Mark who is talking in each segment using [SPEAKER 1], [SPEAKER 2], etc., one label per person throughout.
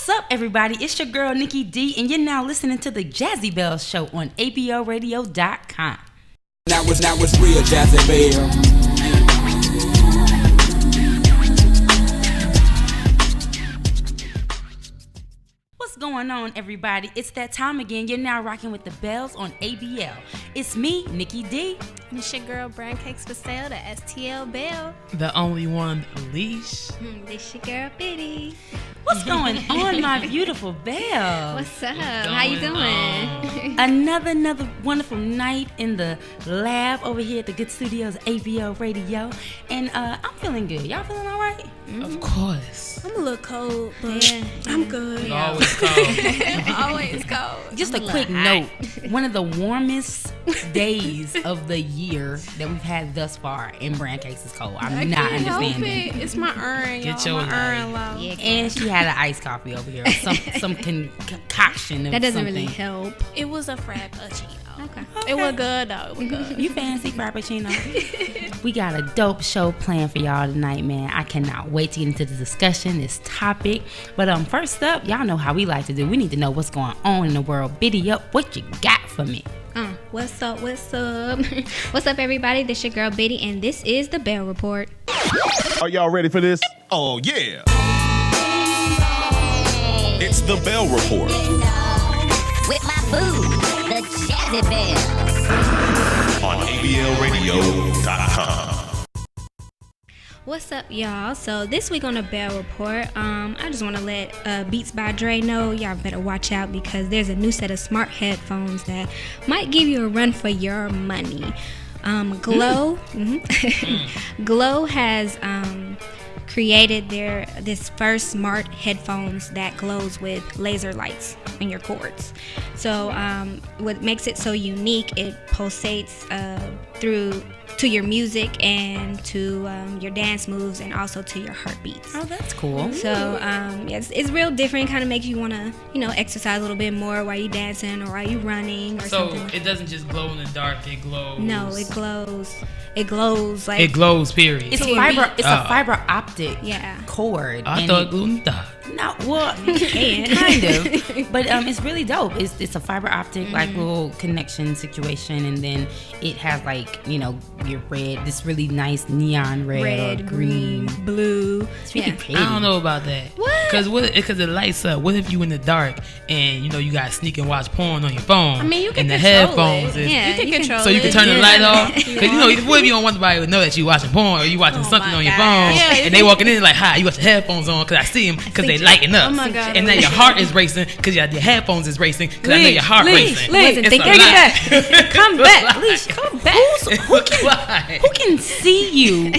[SPEAKER 1] What's up, everybody? It's your girl, Nikki D, and you're now listening to the Jazzy Belle Show on ABLradio.com.
[SPEAKER 2] Now it's real Jazzy Belle.
[SPEAKER 1] What's going on, everybody? It's that time again. You're now rocking with the Bells on ABL. It's me, Nikki D.
[SPEAKER 3] And it's your girl, Brown Cakes for Sale, the STL Belle.
[SPEAKER 4] The only one, Leash.
[SPEAKER 3] This your girl, Biddy.
[SPEAKER 1] What's going on, my beautiful Belle?
[SPEAKER 3] What's up? How you doing?
[SPEAKER 1] Another wonderful night in the lab over here at the Good Studios, ABL Radio. And I'm feeling good. Y'all feeling all right?
[SPEAKER 4] Mm-hmm. Of course.
[SPEAKER 3] I'm a little cold, but I'm good.
[SPEAKER 4] You're always cold.
[SPEAKER 3] Always cold.
[SPEAKER 1] Just a quick note. One of the warmest days of the year that we've had thus far in Brand Cakes is cold. I'm not understanding.
[SPEAKER 3] It's my urn,
[SPEAKER 4] Get
[SPEAKER 3] y'all.
[SPEAKER 4] your
[SPEAKER 3] My urn low.
[SPEAKER 1] Yeah, and she had an iced coffee over here. Some concoction of
[SPEAKER 3] That doesn't
[SPEAKER 1] something.
[SPEAKER 3] really help.
[SPEAKER 5] It was a frappuccino.
[SPEAKER 3] Okay.
[SPEAKER 5] It was good though. It was good.
[SPEAKER 1] You fancy frappuccino? We got a dope show planned for y'all tonight, man. I cannot wait to get into the discussion, this topic. But first up, y'all know how we like to do. We need to know what's going on in the world. Biddy up, what you got for me?
[SPEAKER 3] What's up? What's up, everybody? This your girl, Biddy, and this is the Belle Report.
[SPEAKER 6] Are y'all ready for this?
[SPEAKER 7] Oh, yeah. It's the Belle Report.
[SPEAKER 8] With my boo, the Jazzy Belle.
[SPEAKER 7] On ABLradio.com.
[SPEAKER 3] What's up, y'all? So this week on the Belle Report, I just want to let Beats by Dre know y'all better watch out because there's a new set of smart headphones that might give you a run for your money. Glow, Glow has created this first smart headphones that glows with laser lights in your cords. So what makes it so unique, it pulsates through to your music and to your dance moves and also to your heartbeats.
[SPEAKER 1] Oh, that's cool.
[SPEAKER 3] So it's real different. Kind of makes you want to exercise a little bit more while you dancing or while you running or
[SPEAKER 4] So
[SPEAKER 3] something.
[SPEAKER 4] it doesn't just glow in the dark, it glows.
[SPEAKER 3] No, it glows. It glows like
[SPEAKER 4] It glows, period.
[SPEAKER 1] It's
[SPEAKER 3] To a
[SPEAKER 1] fiber.
[SPEAKER 3] beat.
[SPEAKER 1] It's a fiber optic
[SPEAKER 3] Yeah.
[SPEAKER 1] cord.
[SPEAKER 4] I
[SPEAKER 1] and
[SPEAKER 4] thought it glowed in the dark.
[SPEAKER 1] No, well, kind of, but it's really dope. It's a fiber optic like little connection situation, and then it has like your red, this really nice neon red or green.
[SPEAKER 3] blue.
[SPEAKER 1] It's really pretty.
[SPEAKER 4] I don't know about that.
[SPEAKER 3] What?
[SPEAKER 4] Because it lights up. What if you in the dark and you got to sneak and watch porn on your phone?
[SPEAKER 5] I mean, you can
[SPEAKER 4] and the
[SPEAKER 5] control
[SPEAKER 4] headphones
[SPEAKER 5] it.
[SPEAKER 4] is
[SPEAKER 3] Yeah,
[SPEAKER 5] You can control it.
[SPEAKER 4] so you can turn the light off.
[SPEAKER 5] If you
[SPEAKER 4] Because what if you don't want nobody to know that you watching porn or you watching something
[SPEAKER 3] my
[SPEAKER 4] on your
[SPEAKER 3] God.
[SPEAKER 4] phone
[SPEAKER 5] Yeah,
[SPEAKER 4] and they walking in like, "Hi, you got your headphones on?" Because I see them because they lighting up.
[SPEAKER 5] Oh my God.
[SPEAKER 4] And now your heart is racing because your headphones is racing because I know your heart racing.
[SPEAKER 3] Wasn't
[SPEAKER 4] It's
[SPEAKER 3] thinking
[SPEAKER 4] a lot.
[SPEAKER 3] back.
[SPEAKER 1] Come back, Leash. Come back.
[SPEAKER 4] Why?
[SPEAKER 1] Who can see you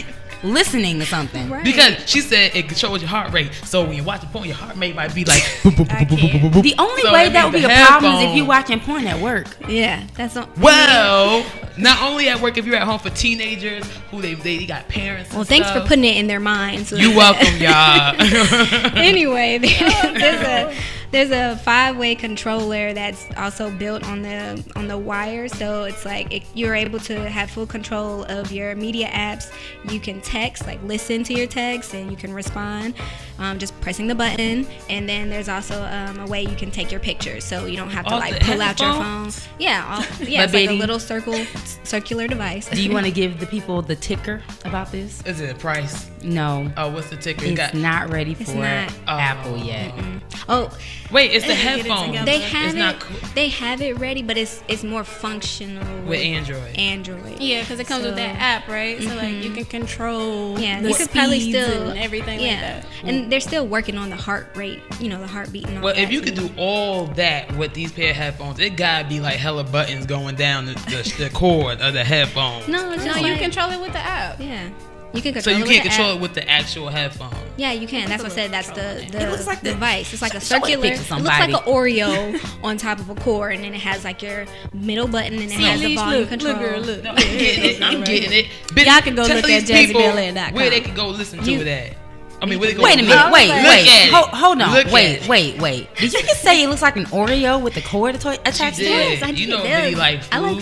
[SPEAKER 1] listening to something?
[SPEAKER 3] Right.
[SPEAKER 4] Because she said it controls your heart rate. So when you're watching porn, your heart rate might be like boop, boop, boop, boop, boop, boop, boop.
[SPEAKER 1] The only
[SPEAKER 4] So
[SPEAKER 1] way
[SPEAKER 4] that
[SPEAKER 1] that would
[SPEAKER 4] means
[SPEAKER 1] be
[SPEAKER 4] the
[SPEAKER 1] a problem is if
[SPEAKER 4] headphone-
[SPEAKER 1] you watching porn at work.
[SPEAKER 3] Yeah, that's not.
[SPEAKER 4] Well, not only at work, if you're at home for teenagers who they got parents. And
[SPEAKER 3] Well, thanks for
[SPEAKER 4] stuff.
[SPEAKER 3] putting it in their minds.
[SPEAKER 4] You welcome, y'all.
[SPEAKER 3] Anyway, there's a 5-way controller that's also built on the wire, so it's like you're able to have full control of your media apps. You can text, like listen to your text, and you can respond just pressing the button. And then there's also a way you can take your pictures, so you don't have to
[SPEAKER 4] Off
[SPEAKER 3] like
[SPEAKER 4] the
[SPEAKER 3] pull out your phone.
[SPEAKER 4] headphones?
[SPEAKER 3] Yeah,
[SPEAKER 1] But
[SPEAKER 3] it's like a
[SPEAKER 1] Biddy-
[SPEAKER 3] little circular device.
[SPEAKER 1] Do you want to give the people the ticker about this?
[SPEAKER 4] Is it a price?
[SPEAKER 1] No,
[SPEAKER 4] Oh, what's the ticker?
[SPEAKER 1] it's not ready
[SPEAKER 3] It's
[SPEAKER 1] for
[SPEAKER 3] not.
[SPEAKER 1] Apple yet.
[SPEAKER 3] Oh,
[SPEAKER 4] Wait, it's the
[SPEAKER 5] Get it
[SPEAKER 4] headphones.
[SPEAKER 5] together.
[SPEAKER 3] they
[SPEAKER 5] It's
[SPEAKER 3] have
[SPEAKER 4] it's
[SPEAKER 3] it.
[SPEAKER 4] not cool.
[SPEAKER 3] They have it ready, but it's more functional
[SPEAKER 4] With Android.
[SPEAKER 3] Android.
[SPEAKER 5] Yeah, because it comes with that app, right? So like you can control
[SPEAKER 3] Yeah,
[SPEAKER 5] the
[SPEAKER 3] you could probably
[SPEAKER 5] speeds
[SPEAKER 3] still
[SPEAKER 5] and everything like that.
[SPEAKER 3] And they're still working on the heart rate, the heartbeat and all
[SPEAKER 4] Well,
[SPEAKER 3] that.
[SPEAKER 4] if you could
[SPEAKER 3] too.
[SPEAKER 4] do all that with these pair of headphones, it gotta be like hella buttons going down the cord of the headphones.
[SPEAKER 3] no, it's
[SPEAKER 5] No,
[SPEAKER 3] just
[SPEAKER 5] you
[SPEAKER 3] like,
[SPEAKER 5] control it with the app.
[SPEAKER 3] yeah, you can
[SPEAKER 4] So
[SPEAKER 3] control.
[SPEAKER 4] you
[SPEAKER 3] it
[SPEAKER 4] can't
[SPEAKER 3] with the
[SPEAKER 4] control
[SPEAKER 3] app.
[SPEAKER 4] it with the actual headphone.
[SPEAKER 3] Yeah, you can. That's what I said. That's the
[SPEAKER 1] It looks like the-
[SPEAKER 3] device. It's like a
[SPEAKER 1] show a
[SPEAKER 3] circular.
[SPEAKER 1] picture
[SPEAKER 3] It
[SPEAKER 1] to
[SPEAKER 3] looks like
[SPEAKER 1] somebody.
[SPEAKER 3] an Oreo on top of a cord, and then it has like your middle button, and it has the
[SPEAKER 5] Leash,
[SPEAKER 3] volume
[SPEAKER 5] look,
[SPEAKER 3] control.
[SPEAKER 5] Look, girl, look.
[SPEAKER 4] No, I'm getting it. I'm getting it. Bitch,
[SPEAKER 5] Y'all can go
[SPEAKER 4] tell
[SPEAKER 5] look
[SPEAKER 4] these
[SPEAKER 5] at
[SPEAKER 4] people
[SPEAKER 5] JazzyBelle.com.
[SPEAKER 4] where they can go listen to it at. I mean, what it
[SPEAKER 1] Wait a
[SPEAKER 4] look
[SPEAKER 1] minute. Wait.
[SPEAKER 4] at it.
[SPEAKER 1] Hold on.
[SPEAKER 4] Look at
[SPEAKER 1] Wait. Did you just say it looks like an Oreo with the cord attached to it?
[SPEAKER 4] Yeah, you know,
[SPEAKER 3] it
[SPEAKER 4] really
[SPEAKER 3] does.
[SPEAKER 4] like food.
[SPEAKER 3] I like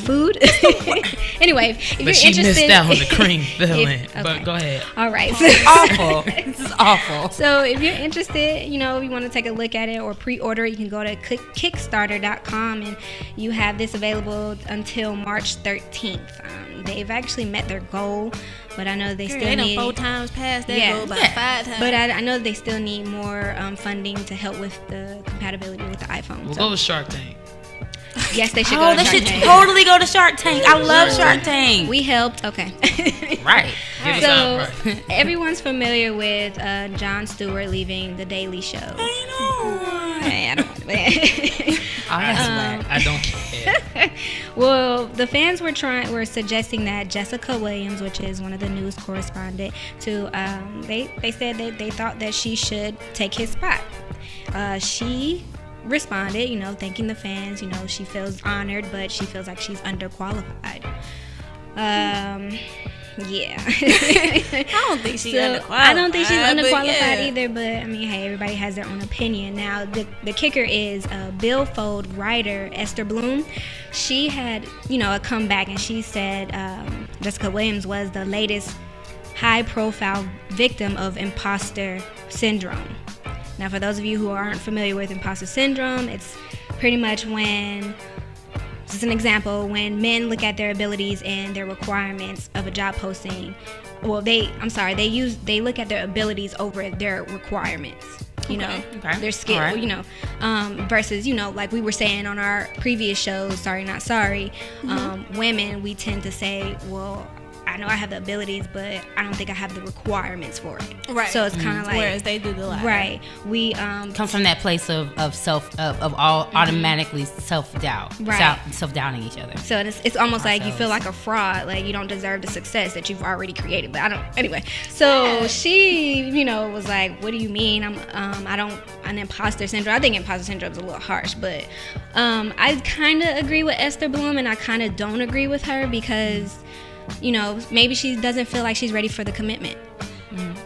[SPEAKER 3] food. Anyway, if
[SPEAKER 4] But
[SPEAKER 3] you're
[SPEAKER 4] she
[SPEAKER 3] interested,
[SPEAKER 4] missed out on the cream filling.
[SPEAKER 3] okay.
[SPEAKER 4] But go ahead.
[SPEAKER 3] All right.
[SPEAKER 1] Awful. This is awful.
[SPEAKER 3] So if you're interested, you know, if you want to take a look at it or pre-order it, you can go to Kickstarter.com, and you have this available until March 13th. They've actually met their goal, but I know they still
[SPEAKER 5] They done
[SPEAKER 3] need
[SPEAKER 5] 4 times past that goal by 5 times.
[SPEAKER 3] But I know they still need more funding to help with the compatibility with the iPhone.
[SPEAKER 4] We'll
[SPEAKER 3] So,
[SPEAKER 4] go with Shark Tank.
[SPEAKER 3] yes, they should
[SPEAKER 1] Oh,
[SPEAKER 3] go
[SPEAKER 1] they
[SPEAKER 3] to
[SPEAKER 1] should
[SPEAKER 3] Shark Tank.
[SPEAKER 1] totally go to Shark Tank. I love Shark Tank.
[SPEAKER 3] We helped. Okay.
[SPEAKER 1] Right.
[SPEAKER 4] Give us
[SPEAKER 3] So
[SPEAKER 4] out right.
[SPEAKER 3] everyone's familiar with Jon Stewart leaving The Daily Show.
[SPEAKER 1] I know.
[SPEAKER 3] Hey, I don't.
[SPEAKER 1] Oh, that's whack.
[SPEAKER 4] I don't care.
[SPEAKER 3] Well, the fans were suggesting that Jessica Williams, which is one of the news correspondent, they said that they thought that she should take his spot. She responded, you know, thanking the fans. You know, she feels honored, but she feels like she's underqualified. Yeah.
[SPEAKER 5] I don't think she's underqualified.
[SPEAKER 3] I don't think she's
[SPEAKER 5] but
[SPEAKER 3] underqualified
[SPEAKER 5] yeah.
[SPEAKER 3] either, but I mean, hey, everybody has their own opinion. Now, the kicker is Billfold writer Esther Bloom. She had, you know, a comeback, and she said Jessica Williams was the latest high-profile victim of imposter syndrome. Now, for those of you who aren't familiar with imposter syndrome, it's pretty much when, just an example, when men look at their abilities and their requirements of a job posting. Well, they look at their abilities over their requirements. You know, their skill.
[SPEAKER 1] All right.
[SPEAKER 3] You know, versus, you know, like we were saying on our previous shows, Sorry Not Sorry. Women, we tend to say, well, I know I have the abilities, but I don't think I have the requirements for it.
[SPEAKER 5] Right.
[SPEAKER 3] So it's kind of like,
[SPEAKER 5] Whereas they do the latter.
[SPEAKER 3] right. We
[SPEAKER 1] Come from that place of automatically self-doubt.
[SPEAKER 3] Right.
[SPEAKER 1] Self-doubting each other.
[SPEAKER 3] So it's almost like you
[SPEAKER 1] Ourselves.
[SPEAKER 3] feel like a fraud, like you don't deserve the success that you've already created. But I don't. Anyway, so she, you know, was like, "What do you mean? An imposter syndrome." I think imposter syndrome is a little harsh, but I kind of agree with Esther Bloom, and I kind of don't agree with her because, you know, maybe she doesn't feel like she's ready for the commitment.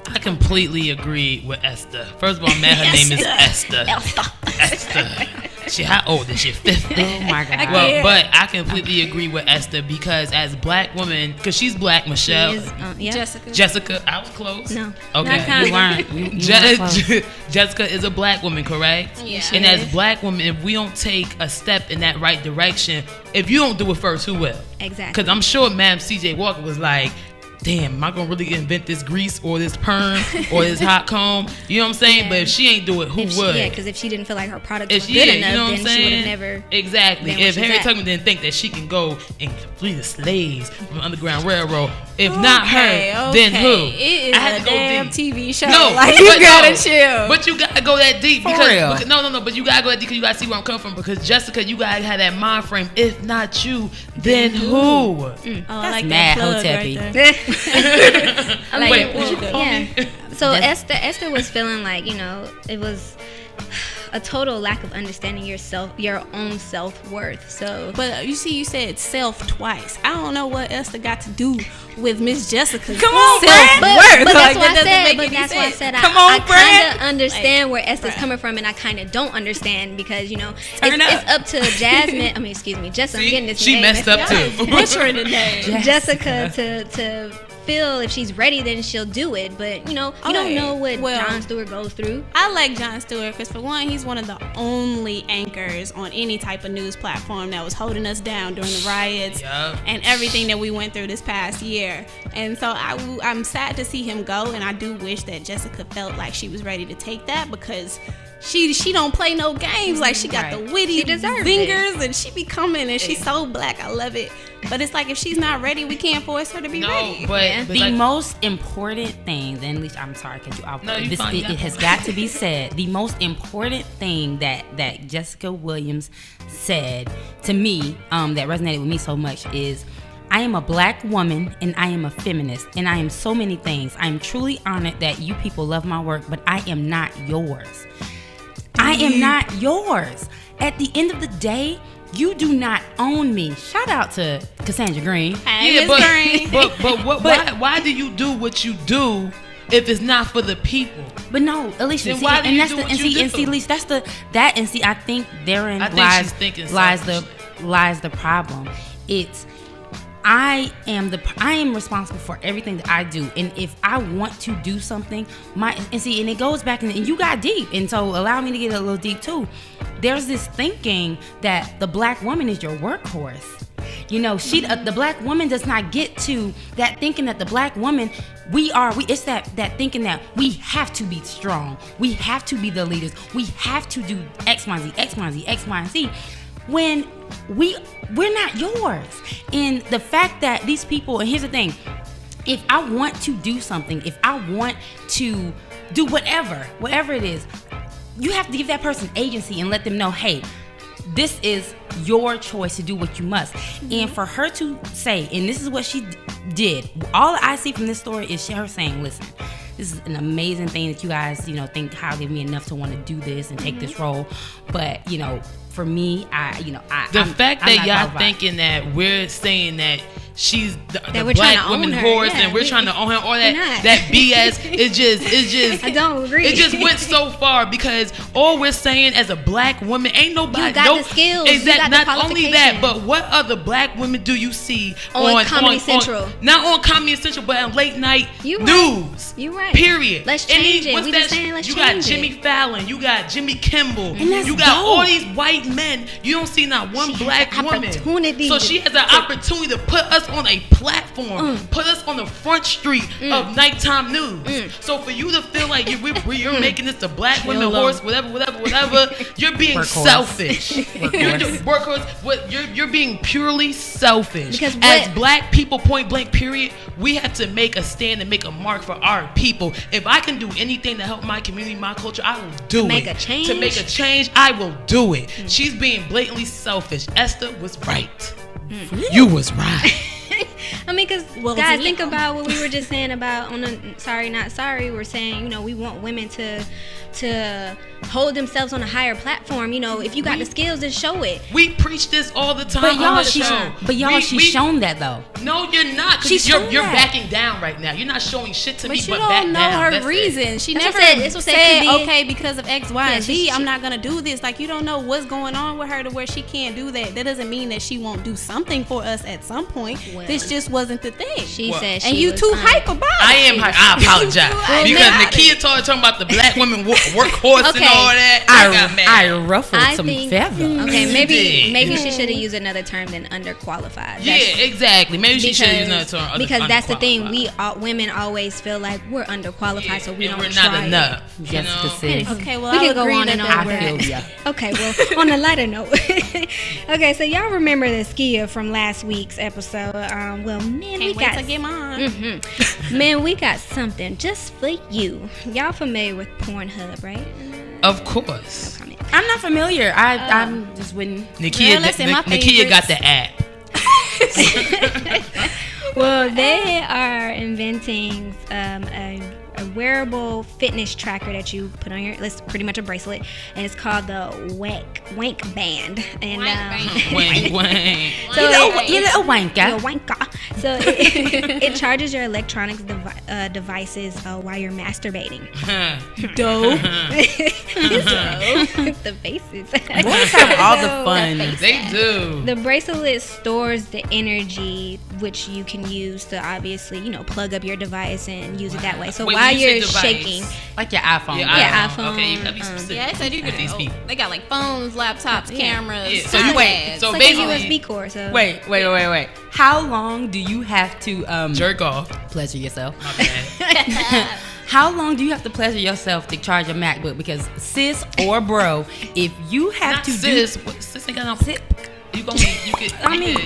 [SPEAKER 4] I completely agree with Esther. First of all, man, her name is Esther. Esther. How old is she? 50?
[SPEAKER 1] Oh my God.
[SPEAKER 4] Well, but I completely agree with Esther because as black woman, because she's black, Michelle,
[SPEAKER 3] She is, yeah.
[SPEAKER 4] Jessica, I was close.
[SPEAKER 3] No.
[SPEAKER 4] Okay.
[SPEAKER 3] Not kinda.
[SPEAKER 1] You weren't. You weren't close.
[SPEAKER 4] Jessica is a black woman, correct?
[SPEAKER 5] Yeah.
[SPEAKER 4] And as black women, if we don't take a step in that right direction, if you don't do it first, who will?
[SPEAKER 3] Exactly.
[SPEAKER 4] Because I'm sure Ma'am C.J. Walker was like, damn, am I gonna really invent this grease or this perm or this hot comb? You know what I'm saying?
[SPEAKER 3] Yeah.
[SPEAKER 4] But if she ain't do it, who would?
[SPEAKER 3] Yeah, because if she didn't feel like her product
[SPEAKER 4] If
[SPEAKER 3] was
[SPEAKER 4] she
[SPEAKER 3] good
[SPEAKER 4] did,
[SPEAKER 3] enough,
[SPEAKER 4] you know what I'm
[SPEAKER 3] then she would
[SPEAKER 4] saying?
[SPEAKER 3] have never.
[SPEAKER 4] Exactly.
[SPEAKER 3] been where
[SPEAKER 4] If
[SPEAKER 3] she's
[SPEAKER 4] Harriet
[SPEAKER 3] at.
[SPEAKER 4] Tubman didn't think that she can go and free the slaves from the Underground Railroad, if not her, then who?
[SPEAKER 5] It is
[SPEAKER 4] I had
[SPEAKER 5] a
[SPEAKER 4] to go
[SPEAKER 5] damn
[SPEAKER 4] deep.
[SPEAKER 5] TV show.
[SPEAKER 4] No,
[SPEAKER 5] like
[SPEAKER 4] but
[SPEAKER 5] you gotta
[SPEAKER 4] no.
[SPEAKER 5] chill.
[SPEAKER 4] But you gotta go that deep
[SPEAKER 1] For
[SPEAKER 4] because
[SPEAKER 1] real.
[SPEAKER 4] no. But you gotta go that deep because you gotta see where I'm coming from. Because Jessica, you gotta have that mind frame. If not you, then who?
[SPEAKER 5] Oh, I like
[SPEAKER 1] mad
[SPEAKER 5] that plug
[SPEAKER 1] Hotepi.
[SPEAKER 5] right there.
[SPEAKER 3] I mean,
[SPEAKER 4] Wait, what you
[SPEAKER 3] well,
[SPEAKER 4] call
[SPEAKER 3] yeah.
[SPEAKER 4] me?
[SPEAKER 3] So Esther was feeling like, you know, it was a total lack of understanding your own self-worth. So,
[SPEAKER 5] But you see, you said self twice. I don't know what Esther got to do with Miss Jessica's
[SPEAKER 1] Come on,
[SPEAKER 5] self-worth.
[SPEAKER 3] but that's
[SPEAKER 5] Like,
[SPEAKER 3] why I
[SPEAKER 5] that doesn't
[SPEAKER 3] said.
[SPEAKER 5] make
[SPEAKER 3] But
[SPEAKER 5] any
[SPEAKER 3] that's why I
[SPEAKER 5] sense.
[SPEAKER 3] said
[SPEAKER 1] Come
[SPEAKER 3] I
[SPEAKER 1] on,
[SPEAKER 3] kind
[SPEAKER 1] Brad.
[SPEAKER 3] of understand where Esther's
[SPEAKER 5] Brad.
[SPEAKER 3] coming from, and I kind of don't understand because, you know,
[SPEAKER 1] Turn
[SPEAKER 3] it's
[SPEAKER 1] up.
[SPEAKER 3] up to Jasmine. I mean, excuse me, Jessica. I'm
[SPEAKER 4] See?
[SPEAKER 3] getting this.
[SPEAKER 4] She
[SPEAKER 3] name
[SPEAKER 4] messed up
[SPEAKER 3] up.
[SPEAKER 4] too.
[SPEAKER 5] Butchering the name.
[SPEAKER 3] Jessica to feel if she's ready, then she'll do it. But you know, you don't
[SPEAKER 5] Okay.
[SPEAKER 3] know what
[SPEAKER 5] Well,
[SPEAKER 3] Jon Stewart goes through.
[SPEAKER 5] I like Jon Stewart because, for one, he's one of the only anchors on any type of news platform that was holding us down during the riots
[SPEAKER 4] Yup.
[SPEAKER 5] and everything that we went through this past year. And so I'm sad to see him go, and I do wish that Jessica felt like she was ready to take that because she don't play no games. Like, she got the witty
[SPEAKER 3] She deserves
[SPEAKER 5] zingers, and she be coming, and she's so black. I love it. But it's like, if she's not ready, we can't force her to be
[SPEAKER 4] No,
[SPEAKER 5] ready.
[SPEAKER 4] but
[SPEAKER 1] The
[SPEAKER 4] like,
[SPEAKER 1] most important thing, then at least I'm sorry, because
[SPEAKER 4] No, you fine, you
[SPEAKER 1] it
[SPEAKER 4] got
[SPEAKER 1] has
[SPEAKER 4] it.
[SPEAKER 1] got to be said. The most important thing that Jessica Williams said to me, that resonated with me so much is, I am a black woman and I am a feminist and I am so many things. I am truly honored that you people love my work, but I am not yours. I am not yours. At the end of the day, you do not own me. Shout out to Cassandra Green.
[SPEAKER 5] Hey,
[SPEAKER 4] yeah,
[SPEAKER 5] Miss
[SPEAKER 4] but
[SPEAKER 5] Green.
[SPEAKER 4] but why do you do what you do if it's not for the people?
[SPEAKER 1] But no, Alicia,
[SPEAKER 4] Then why do you do what you do?
[SPEAKER 1] Alicia, I think therein
[SPEAKER 4] I think
[SPEAKER 1] lies
[SPEAKER 4] she's thinking
[SPEAKER 1] lies the problem. It's I am responsible for everything that I do, and if I want to do something, and it goes back and you got deep, and so allow me to get a little deep too. There's this thinking that the black woman is your workhorse. You know, the black woman does not get to that thinking that the black woman it's that thinking that we have to be strong, we have to be the leaders, we have to do X, Y, and Z. When we're not yours. And the fact that these people, and here's the thing, if I want to do something, if I want to do whatever it is, you have to give that person agency and let them know, hey, this is your choice to do what you must. And for her to say, and this is what she did, all I see from this story is her saying, listen, this is an amazing thing that you guys, think highly of me enough to want to do this and take this role. But, for me,
[SPEAKER 4] the fact that y'all thinking that we're saying that she's the black woman horse and we're trying to own her, all that BS is just
[SPEAKER 3] I don't agree.
[SPEAKER 4] It just went so far because all we're saying as a black woman, ain't nobody
[SPEAKER 3] you got the skills.
[SPEAKER 4] Exactly. Not only that, but what other black women do you see
[SPEAKER 3] on Comedy Central?
[SPEAKER 4] Not on Comedy Central, but on late night news.
[SPEAKER 3] You right.
[SPEAKER 4] Period.
[SPEAKER 3] Let's change it. We just saying let's
[SPEAKER 4] you
[SPEAKER 3] change
[SPEAKER 4] got Jimmy
[SPEAKER 3] it.
[SPEAKER 4] Fallon, you got Jimmy Kimmel,
[SPEAKER 1] and
[SPEAKER 4] you got all these white men. You don't see not one black woman.
[SPEAKER 3] So
[SPEAKER 4] she has an opportunity to put us on a platform, put us on the front street of nighttime news. So for you to feel like you're making this a black woman horse, whatever, you're being selfish. You're being purely selfish.
[SPEAKER 3] Because
[SPEAKER 4] as black people, point blank, period, we have to make a stand and make a mark for our people. If I can do anything to help my community, my culture, I will do it. To make a change, I will do it. She's being blatantly selfish. Esther was right. You was right.
[SPEAKER 3] I mean, because guys, think about what we were just saying about Sorry Not Sorry. We're saying, we want women to hold themselves on a higher platform. If you got the skills, then show it.
[SPEAKER 4] We preach this all the time on the show.
[SPEAKER 1] She's shown that though.
[SPEAKER 4] No, you're not. You're backing down right now. You're not showing shit to me,
[SPEAKER 5] but
[SPEAKER 4] back down.
[SPEAKER 5] You don't know her reason. She never said, okay, because of X, Y, and Z, I'm not going to do this. Like, you don't know what's going on with her to where she can't do that. That doesn't mean that she won't do something for us at some point. Well, this just wasn't the thing.
[SPEAKER 3] She said she
[SPEAKER 5] and you
[SPEAKER 3] was
[SPEAKER 5] too hype about it.
[SPEAKER 4] I am hype. I apologize. Because Nakia talking about the black women workhorse and all that. I got mad.
[SPEAKER 1] I ruffled some feathers.
[SPEAKER 3] Okay, maybe she should have used another term than underqualified.
[SPEAKER 4] Yeah, exactly. Maybe she should have used another term.
[SPEAKER 3] Because that's the thing. Women always feel like we're underqualified, so we don't
[SPEAKER 4] we're
[SPEAKER 3] try.
[SPEAKER 4] Not enough.
[SPEAKER 1] Jessica says.
[SPEAKER 5] Okay, well,
[SPEAKER 3] we can go on and on.
[SPEAKER 1] I feel ya.
[SPEAKER 3] Okay, well, on a lighter note. Okay, so y'all remember the skier from last week's episode? Man, we got something just for you. Y'all familiar with Pornhub, right?
[SPEAKER 4] Of course.
[SPEAKER 1] I'm not familiar. I'm just wouldn't.
[SPEAKER 4] Nakia got the app.
[SPEAKER 3] Well, they are inventing a wearable fitness tracker that you put on your, it's pretty much a bracelet, and it's called the Wank Band. And
[SPEAKER 4] Wank.
[SPEAKER 1] So you're a wanker.
[SPEAKER 3] So it charges your electronic devices while you're masturbating.
[SPEAKER 1] Dope.
[SPEAKER 3] The faces.
[SPEAKER 1] Boys have all the fun.
[SPEAKER 4] They do.
[SPEAKER 3] The bracelet stores the energy which you can use to obviously, plug up your device and use it that way. So while you're shaking,
[SPEAKER 1] like your iPhone.
[SPEAKER 3] Yeah, iPhone.
[SPEAKER 4] Okay, you gotta be specific.
[SPEAKER 5] Yeah, I said you could. They got like phones, laptops, cameras.
[SPEAKER 4] Yeah.
[SPEAKER 5] So
[SPEAKER 3] it's like
[SPEAKER 4] basically,
[SPEAKER 3] a USB cord. So
[SPEAKER 1] Wait. How long do you have to
[SPEAKER 4] jerk off?
[SPEAKER 1] Pleasure yourself.
[SPEAKER 4] My bad.
[SPEAKER 1] How long do you have to pleasure yourself to charge a MacBook? Because sis or bro, if you have
[SPEAKER 4] Not
[SPEAKER 1] to
[SPEAKER 4] sis,
[SPEAKER 1] do
[SPEAKER 4] sis ain't got no sit. You can't.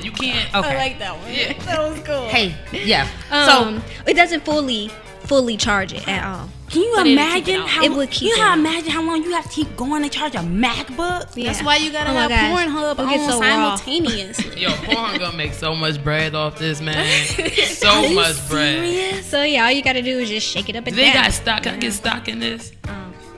[SPEAKER 4] You can't.
[SPEAKER 1] Okay.
[SPEAKER 5] I like that one.
[SPEAKER 4] Yeah.
[SPEAKER 5] That was cool.
[SPEAKER 1] Hey, yeah.
[SPEAKER 3] So it doesn't fully charge it at all.
[SPEAKER 1] Can you imagine how
[SPEAKER 3] imagine
[SPEAKER 1] how long you have to keep going to charge a MacBook?
[SPEAKER 3] Yeah.
[SPEAKER 5] That's why you gotta have Pornhub on simultaneously.
[SPEAKER 4] Yo, Pornhub gonna make so much bread off this, man. So much bread.
[SPEAKER 1] Serious?
[SPEAKER 3] So yeah, all you gotta do is just shake it up and
[SPEAKER 4] They
[SPEAKER 3] down.
[SPEAKER 4] got stock. Can I get stock in this?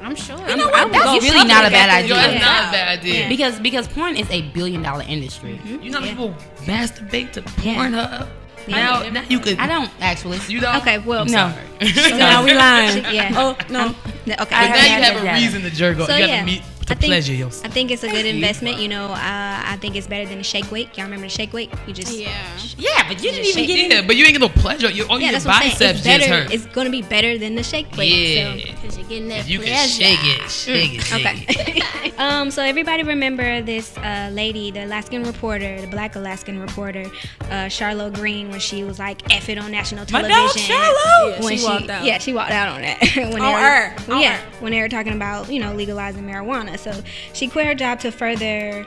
[SPEAKER 5] I'm sure.
[SPEAKER 1] You know what? That's really not a bad idea.
[SPEAKER 4] That's not a bad idea.
[SPEAKER 1] Because porn is a $1 billion industry.
[SPEAKER 4] You know people masturbate to Pornhub. Now you could.
[SPEAKER 1] I don't actually.
[SPEAKER 4] You don't.
[SPEAKER 3] Okay, well,
[SPEAKER 1] No.
[SPEAKER 5] So now we lying.
[SPEAKER 3] Yeah.
[SPEAKER 5] Oh no.
[SPEAKER 3] Okay.
[SPEAKER 4] But now you have a reason to jerk off.
[SPEAKER 3] So,
[SPEAKER 4] you have
[SPEAKER 3] yeah.
[SPEAKER 4] to meet to pleasure yourself.
[SPEAKER 3] I think it's a good investment. You know, I think it's better than the shake weight. Y'all remember the shake weight? You just
[SPEAKER 5] Yeah.
[SPEAKER 1] Yeah, but you didn't even get it.
[SPEAKER 4] Yeah, but you ain't get no pleasure. All your
[SPEAKER 3] that's what I'm saying.
[SPEAKER 4] biceps
[SPEAKER 3] It's better.
[SPEAKER 4] just hurt.
[SPEAKER 3] It's gonna be better than the shake weight.
[SPEAKER 4] Yeah.
[SPEAKER 3] So.
[SPEAKER 5] Because you're getting that
[SPEAKER 4] You can
[SPEAKER 5] pleasure.
[SPEAKER 4] shake it.
[SPEAKER 3] Okay. So everybody remember this lady, the Alaskan reporter, the black Alaskan reporter, Charlotte Green, when she was like F it on national
[SPEAKER 1] My
[SPEAKER 3] television.
[SPEAKER 1] dog Charlotte.
[SPEAKER 5] Yeah,
[SPEAKER 3] When
[SPEAKER 5] she walked out.
[SPEAKER 3] Yeah, she walked out on that. when
[SPEAKER 5] On her. On her.
[SPEAKER 3] when they were talking about, legalizing marijuana. So she quit her job to further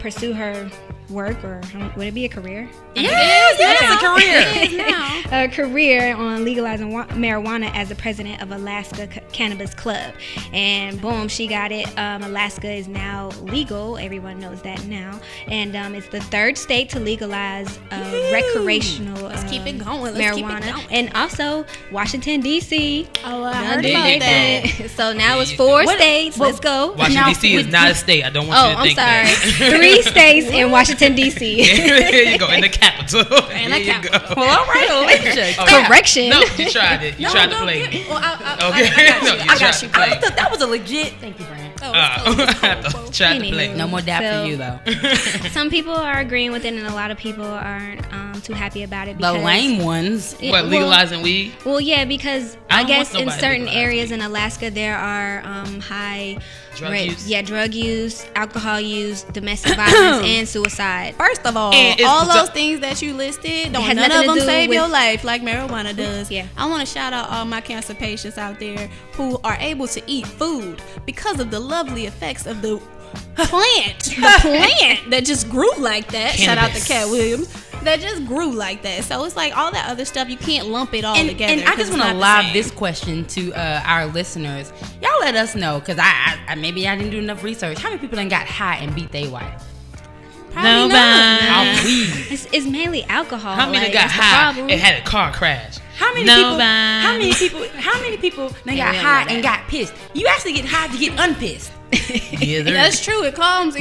[SPEAKER 3] pursue her work, or would it be a career?
[SPEAKER 1] Yes, it's a career.
[SPEAKER 5] It is now.
[SPEAKER 3] A career on legalizing marijuana as the president of Alaska Cannabis Club. And boom, she got it. Alaska is now legal. Everyone knows that now. And it's the third state to legalize recreational
[SPEAKER 5] Let's keep it going. Let's
[SPEAKER 3] marijuana.
[SPEAKER 5] keep it going.
[SPEAKER 3] And also Washington, D.C.
[SPEAKER 5] Oh, I
[SPEAKER 3] done
[SPEAKER 5] heard
[SPEAKER 3] did
[SPEAKER 5] about
[SPEAKER 3] their
[SPEAKER 5] that.
[SPEAKER 3] thing. So now it's
[SPEAKER 4] you
[SPEAKER 3] 4
[SPEAKER 1] What-
[SPEAKER 3] states.
[SPEAKER 1] what-
[SPEAKER 3] Let's go.
[SPEAKER 4] Washington
[SPEAKER 1] Now,
[SPEAKER 4] D.C. is
[SPEAKER 1] with-
[SPEAKER 4] not a state. I don't want
[SPEAKER 3] Oh,
[SPEAKER 4] you to
[SPEAKER 3] I'm
[SPEAKER 4] think
[SPEAKER 3] sorry.
[SPEAKER 4] that.
[SPEAKER 3] 3 states in Washington, D.C.
[SPEAKER 4] There you go, in the capital.
[SPEAKER 5] In the
[SPEAKER 4] There you
[SPEAKER 5] capital.
[SPEAKER 4] go.
[SPEAKER 1] Well, all right, Alicia.
[SPEAKER 4] Oh,
[SPEAKER 3] Correction.
[SPEAKER 4] No, you tried it. You tried to play me.
[SPEAKER 5] Well,
[SPEAKER 4] Okay.
[SPEAKER 5] I got you.
[SPEAKER 4] Play.
[SPEAKER 1] That was a legit. Thank you, Brian.
[SPEAKER 4] Tried to play.
[SPEAKER 1] No more dap
[SPEAKER 3] So-
[SPEAKER 1] for you though.
[SPEAKER 3] Some people are agreeing with it, and a lot of people aren't too happy about it.
[SPEAKER 1] The
[SPEAKER 3] Because,
[SPEAKER 1] lame ones.
[SPEAKER 3] Yeah,
[SPEAKER 4] What, legalizing weed?
[SPEAKER 3] Well, yeah, because
[SPEAKER 4] I
[SPEAKER 3] I
[SPEAKER 4] don't
[SPEAKER 3] guess
[SPEAKER 4] want
[SPEAKER 3] in
[SPEAKER 4] nobody to
[SPEAKER 3] certain
[SPEAKER 4] legalize
[SPEAKER 3] areas
[SPEAKER 4] weed.
[SPEAKER 3] in Alaska there are high
[SPEAKER 4] Drug
[SPEAKER 3] rates.
[SPEAKER 4] use?
[SPEAKER 3] Yeah, drug use, alcohol use, domestic violence, and suicide.
[SPEAKER 5] First of all,
[SPEAKER 4] And it's
[SPEAKER 5] all
[SPEAKER 4] the-
[SPEAKER 5] those things that you listed, don't
[SPEAKER 3] has
[SPEAKER 5] none
[SPEAKER 3] nothing
[SPEAKER 5] of
[SPEAKER 3] to
[SPEAKER 5] them
[SPEAKER 3] do
[SPEAKER 5] save
[SPEAKER 3] with-
[SPEAKER 5] your life like marijuana does.
[SPEAKER 3] Yeah.
[SPEAKER 5] I want to shout out all my cancer patients out there who are able to eat food because of the lovely effects of the plant, that just grew like that. Shout out to
[SPEAKER 4] Cannabis.
[SPEAKER 5] Cat Williams. That just grew like that. So it's like all that other stuff, you can't lump it all together.
[SPEAKER 1] And I
[SPEAKER 5] 'cause
[SPEAKER 1] just
[SPEAKER 5] it's
[SPEAKER 1] want to
[SPEAKER 5] not the
[SPEAKER 1] lob
[SPEAKER 5] same.
[SPEAKER 1] this question to our listeners. Y'all let us know, because I maybe I didn't do enough research. How many people done got high and beat their wife?
[SPEAKER 5] Probably none.
[SPEAKER 1] Off weed.
[SPEAKER 3] It's mainly alcohol.
[SPEAKER 4] How many
[SPEAKER 3] like,
[SPEAKER 4] got
[SPEAKER 3] that's the
[SPEAKER 4] high
[SPEAKER 3] problem.
[SPEAKER 4] and had a car crash?
[SPEAKER 1] How many people done got high and got pissed? You actually get high to get unpissed.
[SPEAKER 4] Yeah,
[SPEAKER 5] That's true. It calms.
[SPEAKER 1] Or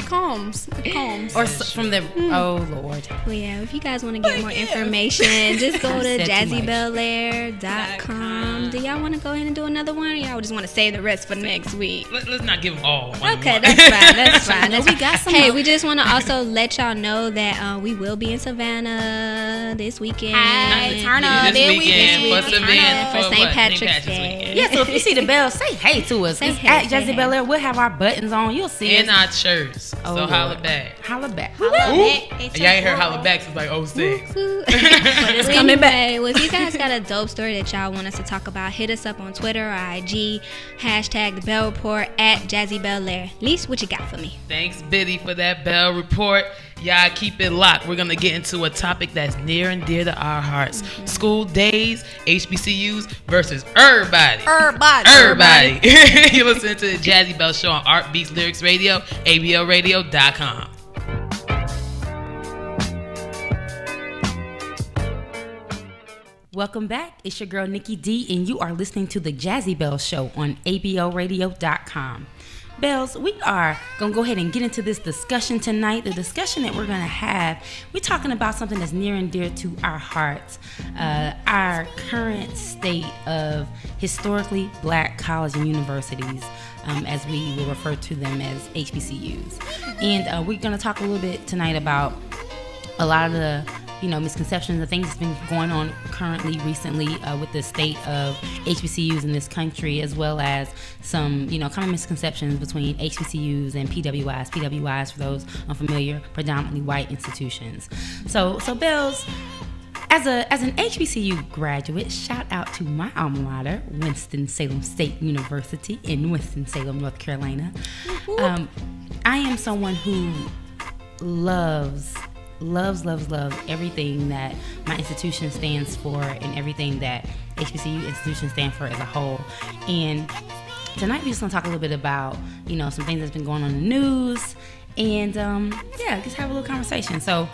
[SPEAKER 1] from the, oh Lord.
[SPEAKER 3] Well, yeah, if you guys want to get more information, just go to
[SPEAKER 1] said too much.
[SPEAKER 3] JazzyBelleAir.com. Do y'all want to go ahead and do another one, or y'all just want to save the rest for next week?
[SPEAKER 4] Let's not give them all. One
[SPEAKER 3] Okay,
[SPEAKER 4] one.
[SPEAKER 3] that's fine. That's fine.
[SPEAKER 5] No, we got some
[SPEAKER 3] Hey,
[SPEAKER 5] more.
[SPEAKER 3] we just want to also let y'all know that we will be in Savannah this weekend.
[SPEAKER 5] Hey, turn up.
[SPEAKER 4] This
[SPEAKER 5] There we
[SPEAKER 4] weekend
[SPEAKER 5] go.
[SPEAKER 4] for Savannah
[SPEAKER 3] For
[SPEAKER 4] for
[SPEAKER 3] St.
[SPEAKER 4] what?
[SPEAKER 3] Patrick's Day.
[SPEAKER 4] weekend.
[SPEAKER 1] Yeah, so if you see the bell, say hey to us.
[SPEAKER 3] Say
[SPEAKER 1] It's
[SPEAKER 3] hey,
[SPEAKER 1] at
[SPEAKER 3] say
[SPEAKER 1] Jazzy
[SPEAKER 3] hey.
[SPEAKER 1] Bel Air. We'll have our buttons on. You'll see
[SPEAKER 4] And
[SPEAKER 1] us.
[SPEAKER 4] our shirts.
[SPEAKER 1] Oh,
[SPEAKER 4] So holla
[SPEAKER 1] Lord.
[SPEAKER 4] back.
[SPEAKER 1] Holla back.
[SPEAKER 4] Y'all ain't heard holla back since like 06.
[SPEAKER 3] It's
[SPEAKER 5] coming back.
[SPEAKER 3] Well, if you guys got a dope story that y'all want us to talk about, hit us up on Twitter or IG. # the Bell Report at Jazzy Bel Air. Least, what you got for me?
[SPEAKER 4] Thanks, Biddy, for that Bell report. Y'all keep it locked. We're going to get into a topic that's near and dear to our hearts. School days, HBCUs versus everybody. Everybody. You listen to the Jazzy Bell Show on Art Beats Lyrics Radio, ABLradio.com.
[SPEAKER 1] Welcome back. It's your girl Nikki D, and you are listening to the Jazzy Bell Show on ABLradio.com. Bells, we are going to go ahead and get into this discussion tonight. The discussion that we're going to have, we're talking about something that's near and dear to our hearts. Our current state of historically black college and universities, as we will refer to them as HBCUs. And we're going to talk a little bit tonight about a lot of the misconceptions and things that's been going on currently, recently, with the state of HBCUs in this country, as well as some, common misconceptions between HBCUs and PWIs. PWIs, for those unfamiliar, predominantly white institutions. So Bells, as an HBCU graduate, shout out to my alma mater, Winston-Salem State University in Winston-Salem, North Carolina. I am someone who loves everything that my institution stands for and everything that HBCU institutions stand for as a whole. And tonight we're just going to talk a little bit about, some things that's been going on in the news and, just have a little conversation. So,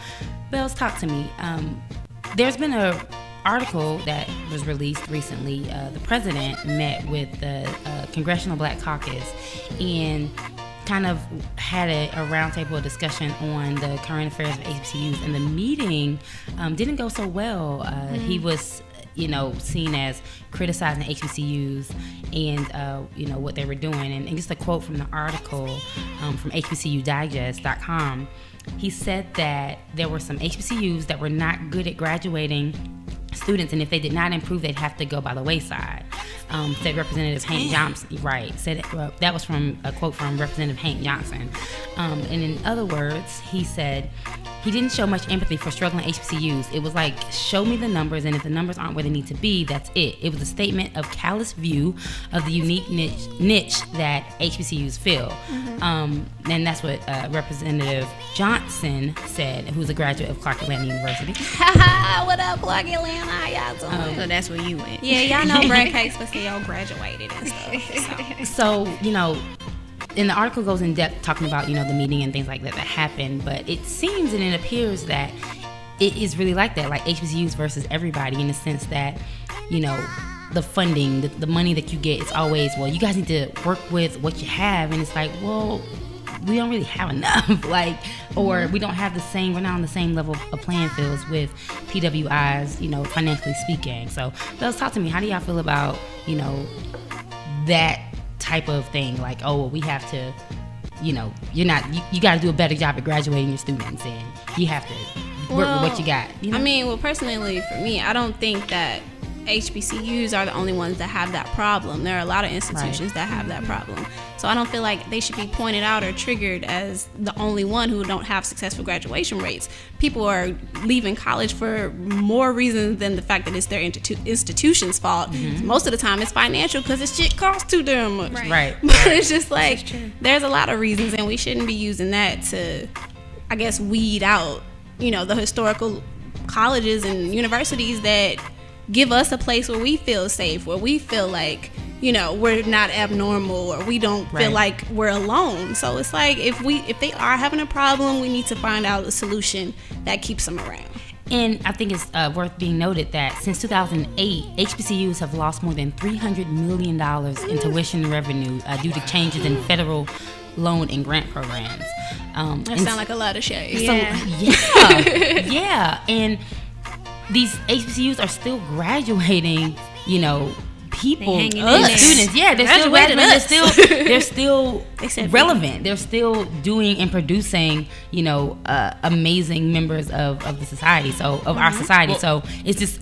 [SPEAKER 1] Bells, talk to me. There's been a article that was released recently. The president met with the Congressional Black Caucus and kind of had a roundtable discussion on the current affairs of HBCUs, and the meeting didn't go so well. He was, seen as criticizing HBCUs and, what they were doing. And just a quote from the article from HBCUdigest.com, he said that there were some HBCUs that were not good at graduating students, and if they did not improve, they'd have to go by the wayside. Said Representative Hank Johnson. Right. Said that was from a quote from Representative Hank Johnson. And in other words, he said he didn't show much empathy for struggling HBCUs. It was like, show me the numbers, and if the numbers aren't where they need to be, that's it. It was a statement of callous view of the unique niche that HBCUs fill. And that's what Representative Johnson said, who's a graduate of Clark Atlanta University.
[SPEAKER 5] What up, Clark Atlanta? How y'all doing?
[SPEAKER 3] So that's where you went.
[SPEAKER 5] Yeah, y'all know Brad Cakes, but y'all graduated and stuff.
[SPEAKER 1] So, and the article goes in depth talking about, the meeting and things like that happened, but it seems and it appears that it is really like that, like HBCUs versus everybody, in the sense that, the funding, the money that you get, it's always, well, you guys need to work with what you have, and it's like, well, we don't really have enough, or we don't have we're not on the same level of playing fields with PWIs, financially speaking. So, Belle, talk to me. How do y'all feel about, that type of thing? Like, oh, well, we have to, you got to do a better job at graduating your students, and you have to work with what you got.
[SPEAKER 5] Personally, for me, I don't think that HBCUs are the only ones that have that problem. There are a lot of institutions that have that problem. So I don't feel like they should be pointed out or triggered as the only one who don't have successful graduation rates. People are leaving college for more reasons than the fact that it's their institution's fault. Most of the time it's financial, because this shit costs too damn much.
[SPEAKER 1] Right.
[SPEAKER 5] But it's just like, there's a lot of reasons, and we shouldn't be using that to, I guess, weed out, the historical colleges and universities that give us a place where we feel safe, where we feel like, we're not abnormal, or we don't feel like we're alone. So it's like, if they are having a problem, we need to find out a solution that keeps them around.
[SPEAKER 1] And I think it's worth being noted that since 2008, HBCUs have lost more than $300 million in tuition revenue due to changes in federal loan and grant programs.
[SPEAKER 5] That sounds like a lot of shade.
[SPEAKER 1] So, yeah. And these HBCUs are still graduating, people, students. Yeah, they're still graduating. They're still relevant. They're still doing and producing, amazing members of the society. So of our society. So it's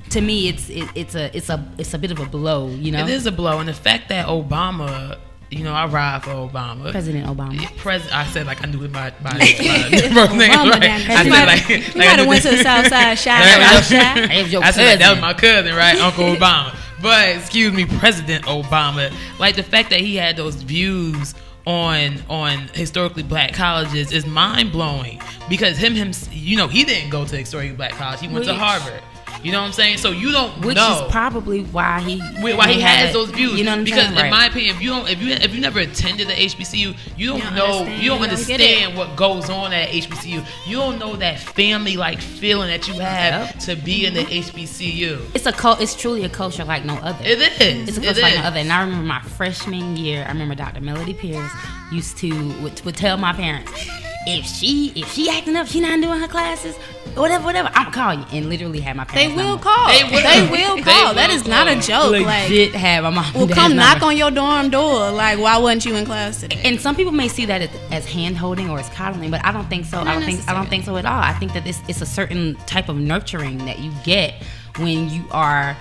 [SPEAKER 1] to me, it's a bit of a blow.
[SPEAKER 4] It is a blow, and the fact that Obama. I ride for Obama.
[SPEAKER 1] President Obama.
[SPEAKER 4] I said like I knew it by first name. Right? I said like
[SPEAKER 5] you might have went to the South Side.
[SPEAKER 4] I said like, that was my cousin, right? Uncle Obama. But excuse me, President Obama. Like the fact that he had those views on historically black colleges is mind blowing, because him he didn't go to historically black college. He went to Harvard. You know what I'm saying? So you don't know.
[SPEAKER 1] Which is probably why he
[SPEAKER 4] has those views.
[SPEAKER 1] You know what I'm
[SPEAKER 4] because
[SPEAKER 1] saying?
[SPEAKER 4] In my opinion, if you never attended the HBCU, you don't understand what goes on at HBCU. You don't know that family like feeling that you have to be in the HBCU.
[SPEAKER 1] It's truly a culture like no other.
[SPEAKER 4] It is.
[SPEAKER 1] It's a culture like no other. And I remember my freshman year, I remember Dr. Melody Pierce would tell my parents, if she acting up, she not doing her classes, whatever, I'm gonna call you, and literally have my parents.
[SPEAKER 5] They will call. That is not a joke.
[SPEAKER 1] Legit have my mom.
[SPEAKER 5] Well, come knock on your dorm door. Like, why wasn't you in class today?
[SPEAKER 1] And some people may see that as hand holding or as coddling, but I don't think so. I don't think so at all. I think that it's a certain type of nurturing that you get when you are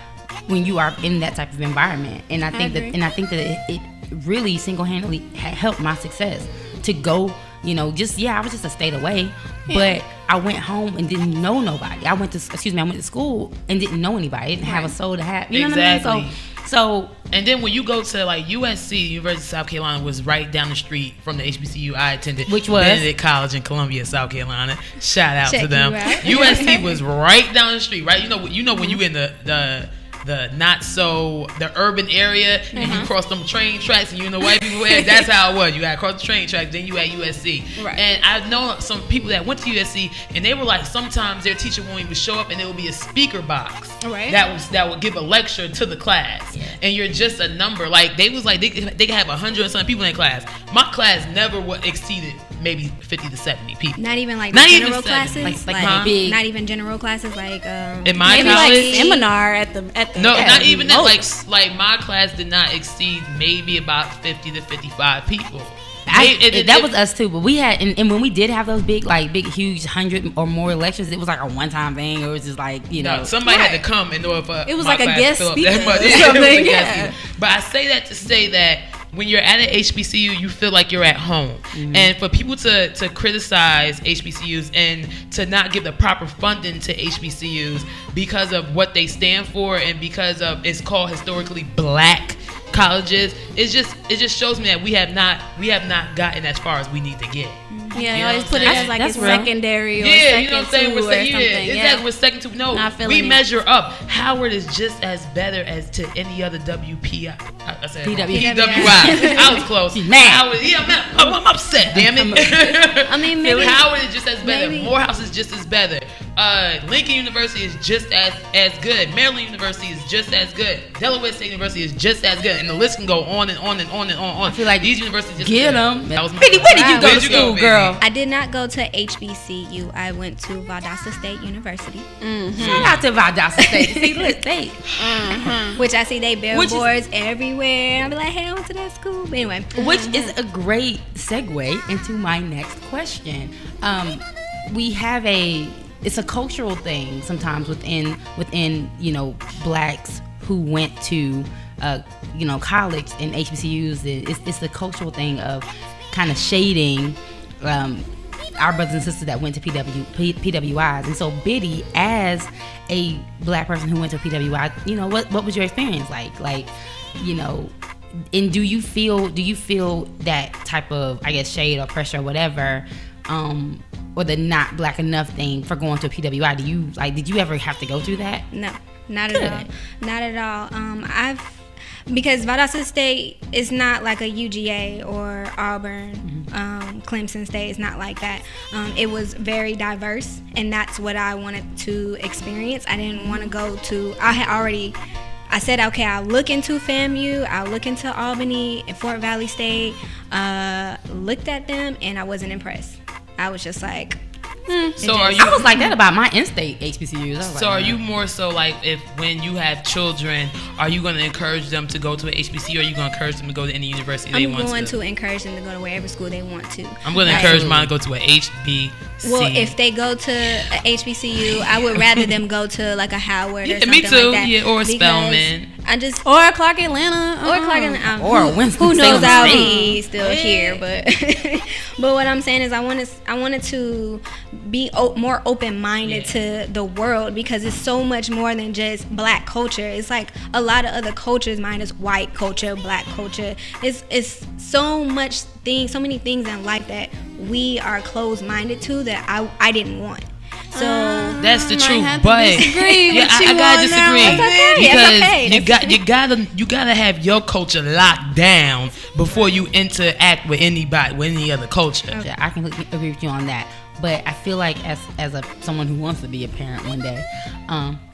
[SPEAKER 1] in that type of environment, and I think that it really single-handedly helped my success to go. I was just a state away, but I went home and didn't know nobody. I went to school and didn't know anybody. I didn't have a soul to have. You know what I mean? So,
[SPEAKER 4] and then when you go to like USC, University of South Carolina, was right down the street from the HBCU I attended,
[SPEAKER 1] which was
[SPEAKER 4] Benedict College in Columbia, South Carolina. Shout out to them. USC was right down the street, right? You know when you in the the urban area, and you cross them train tracks, and you know white people there. That's how it was. You got to cross the train tracks, then you at USC.
[SPEAKER 5] Right.
[SPEAKER 4] And I know some people that went to USC, and they were like, sometimes their teacher won't even show up, and there will be a speaker box that would give a lecture to the class, and you're just a number. Like they was like they could have 100 and some people in class. My class never exceeded maybe 50 to 70 people.
[SPEAKER 3] Not even like
[SPEAKER 4] not
[SPEAKER 3] general
[SPEAKER 4] even
[SPEAKER 3] classes,
[SPEAKER 1] like big.
[SPEAKER 3] Not even general classes, like
[SPEAKER 4] in my
[SPEAKER 5] maybe
[SPEAKER 4] college,
[SPEAKER 5] like seminar at the
[SPEAKER 4] no, not even that.
[SPEAKER 5] most.
[SPEAKER 4] Like my class did not exceed maybe about 50 to 55 people.
[SPEAKER 1] That was us too, but we had, and when we did have those big, huge 100 or more lectures, it was like a one-time thing, or it was just like,
[SPEAKER 4] somebody had to come in order for
[SPEAKER 5] it was
[SPEAKER 4] my
[SPEAKER 5] like a
[SPEAKER 4] class
[SPEAKER 5] guest
[SPEAKER 4] to fill up
[SPEAKER 5] speaker
[SPEAKER 4] that much.
[SPEAKER 5] or
[SPEAKER 4] It was
[SPEAKER 5] something,
[SPEAKER 4] a guest
[SPEAKER 5] yeah.
[SPEAKER 4] speaker. But I say that to say that when you're at an HBCU, you feel like you're at home. And for people to criticize HBCUs and to not give the proper funding to HBCUs because of what they stand for and because of it's called historically black colleges, it just shows me that we have not gotten as far as we need to get.
[SPEAKER 5] Yeah, you always put it as like it's secondary or
[SPEAKER 4] you know
[SPEAKER 5] second
[SPEAKER 4] what I'm saying?
[SPEAKER 5] two or something.
[SPEAKER 4] Exactly. We're second two. No,
[SPEAKER 5] Not feeling
[SPEAKER 4] we
[SPEAKER 5] it.
[SPEAKER 4] measure up. Howard is just as better as to any other WPI. I said PWI. I was close. Howard, I'm upset. Damn it.
[SPEAKER 3] I mean, maybe
[SPEAKER 4] Howard is just as better.
[SPEAKER 3] maybe-
[SPEAKER 4] Morehouse is just as better. Lincoln University is just as good. Maryland University is just as good. Delaware State University is just as good, and the list can go on and on and on and on.
[SPEAKER 1] I feel like
[SPEAKER 4] these universities just
[SPEAKER 1] get
[SPEAKER 4] good.
[SPEAKER 1] them.
[SPEAKER 4] That was my
[SPEAKER 1] Where did you go
[SPEAKER 4] Where'd
[SPEAKER 1] to
[SPEAKER 4] you go,
[SPEAKER 1] school,
[SPEAKER 4] baby?
[SPEAKER 1] girl?
[SPEAKER 3] I did not go to HBCU. I went to Valdosta State University,
[SPEAKER 1] Shout out to Valdosta State. See, look,
[SPEAKER 3] which I see they billboards everywhere. I'll be like, hey, I went to that school. But anyway,
[SPEAKER 1] which is a great segue into my next question. We have it's a cultural thing sometimes within blacks who went to college and HBCUs. It's the cultural thing of kind of shading our brothers and sisters that went to PWIs. And so Biddy, as a black person who went to PWI, what was your experience like, and do you feel that type of, I guess, shade or pressure or whatever, or the not black enough thing for going to a PWI? Did you ever have to go through that?
[SPEAKER 3] no, not at all. Not at all. Because Valdosta State is not like a UGA or Auburn, Clemson State. It's not like that. It was very diverse, and that's what I wanted to experience. I didn't want to go to. I said, okay, I'll look into FAMU, I'll look into Albany and Fort Valley State. Looked at them, and I wasn't impressed. I was just like.
[SPEAKER 4] So are you?
[SPEAKER 1] I was like that about my in-state HBCUs.
[SPEAKER 4] So are you more so like, if when you have children, are you going to encourage them to go to an HBCU, or are you going to encourage them to go to any university they want to?
[SPEAKER 3] I'm going to encourage them to go to wherever school they want to.
[SPEAKER 4] I'm going to encourage mine to go to a HBCU.
[SPEAKER 3] Well, if they go to a HBCU, I would rather them go to like a Howard or something
[SPEAKER 4] me too.
[SPEAKER 3] like that.
[SPEAKER 4] Yeah, or a Spelman.
[SPEAKER 5] Or a Clark Atlanta.
[SPEAKER 3] Or Clark Atlanta.
[SPEAKER 1] Or a Winston.
[SPEAKER 3] Who knows?
[SPEAKER 1] Salem
[SPEAKER 3] I'll
[SPEAKER 1] State.
[SPEAKER 3] be still here, but but what I'm saying is I wanted to be more open-minded to the world, because it's so much more than just black culture. It's like a lot of other cultures minus white culture, black culture. It's so many things in life that we are closed-minded to that I didn't want. So
[SPEAKER 4] that's the truth,
[SPEAKER 5] have to
[SPEAKER 4] but
[SPEAKER 5] disagree with
[SPEAKER 4] I
[SPEAKER 5] you
[SPEAKER 4] gotta
[SPEAKER 5] on that
[SPEAKER 4] disagree
[SPEAKER 5] one.
[SPEAKER 4] because you gotta have your culture locked down before you interact with any other culture.
[SPEAKER 1] Yeah, I can agree with you on that. But I feel like as someone who wants to be a parent one day,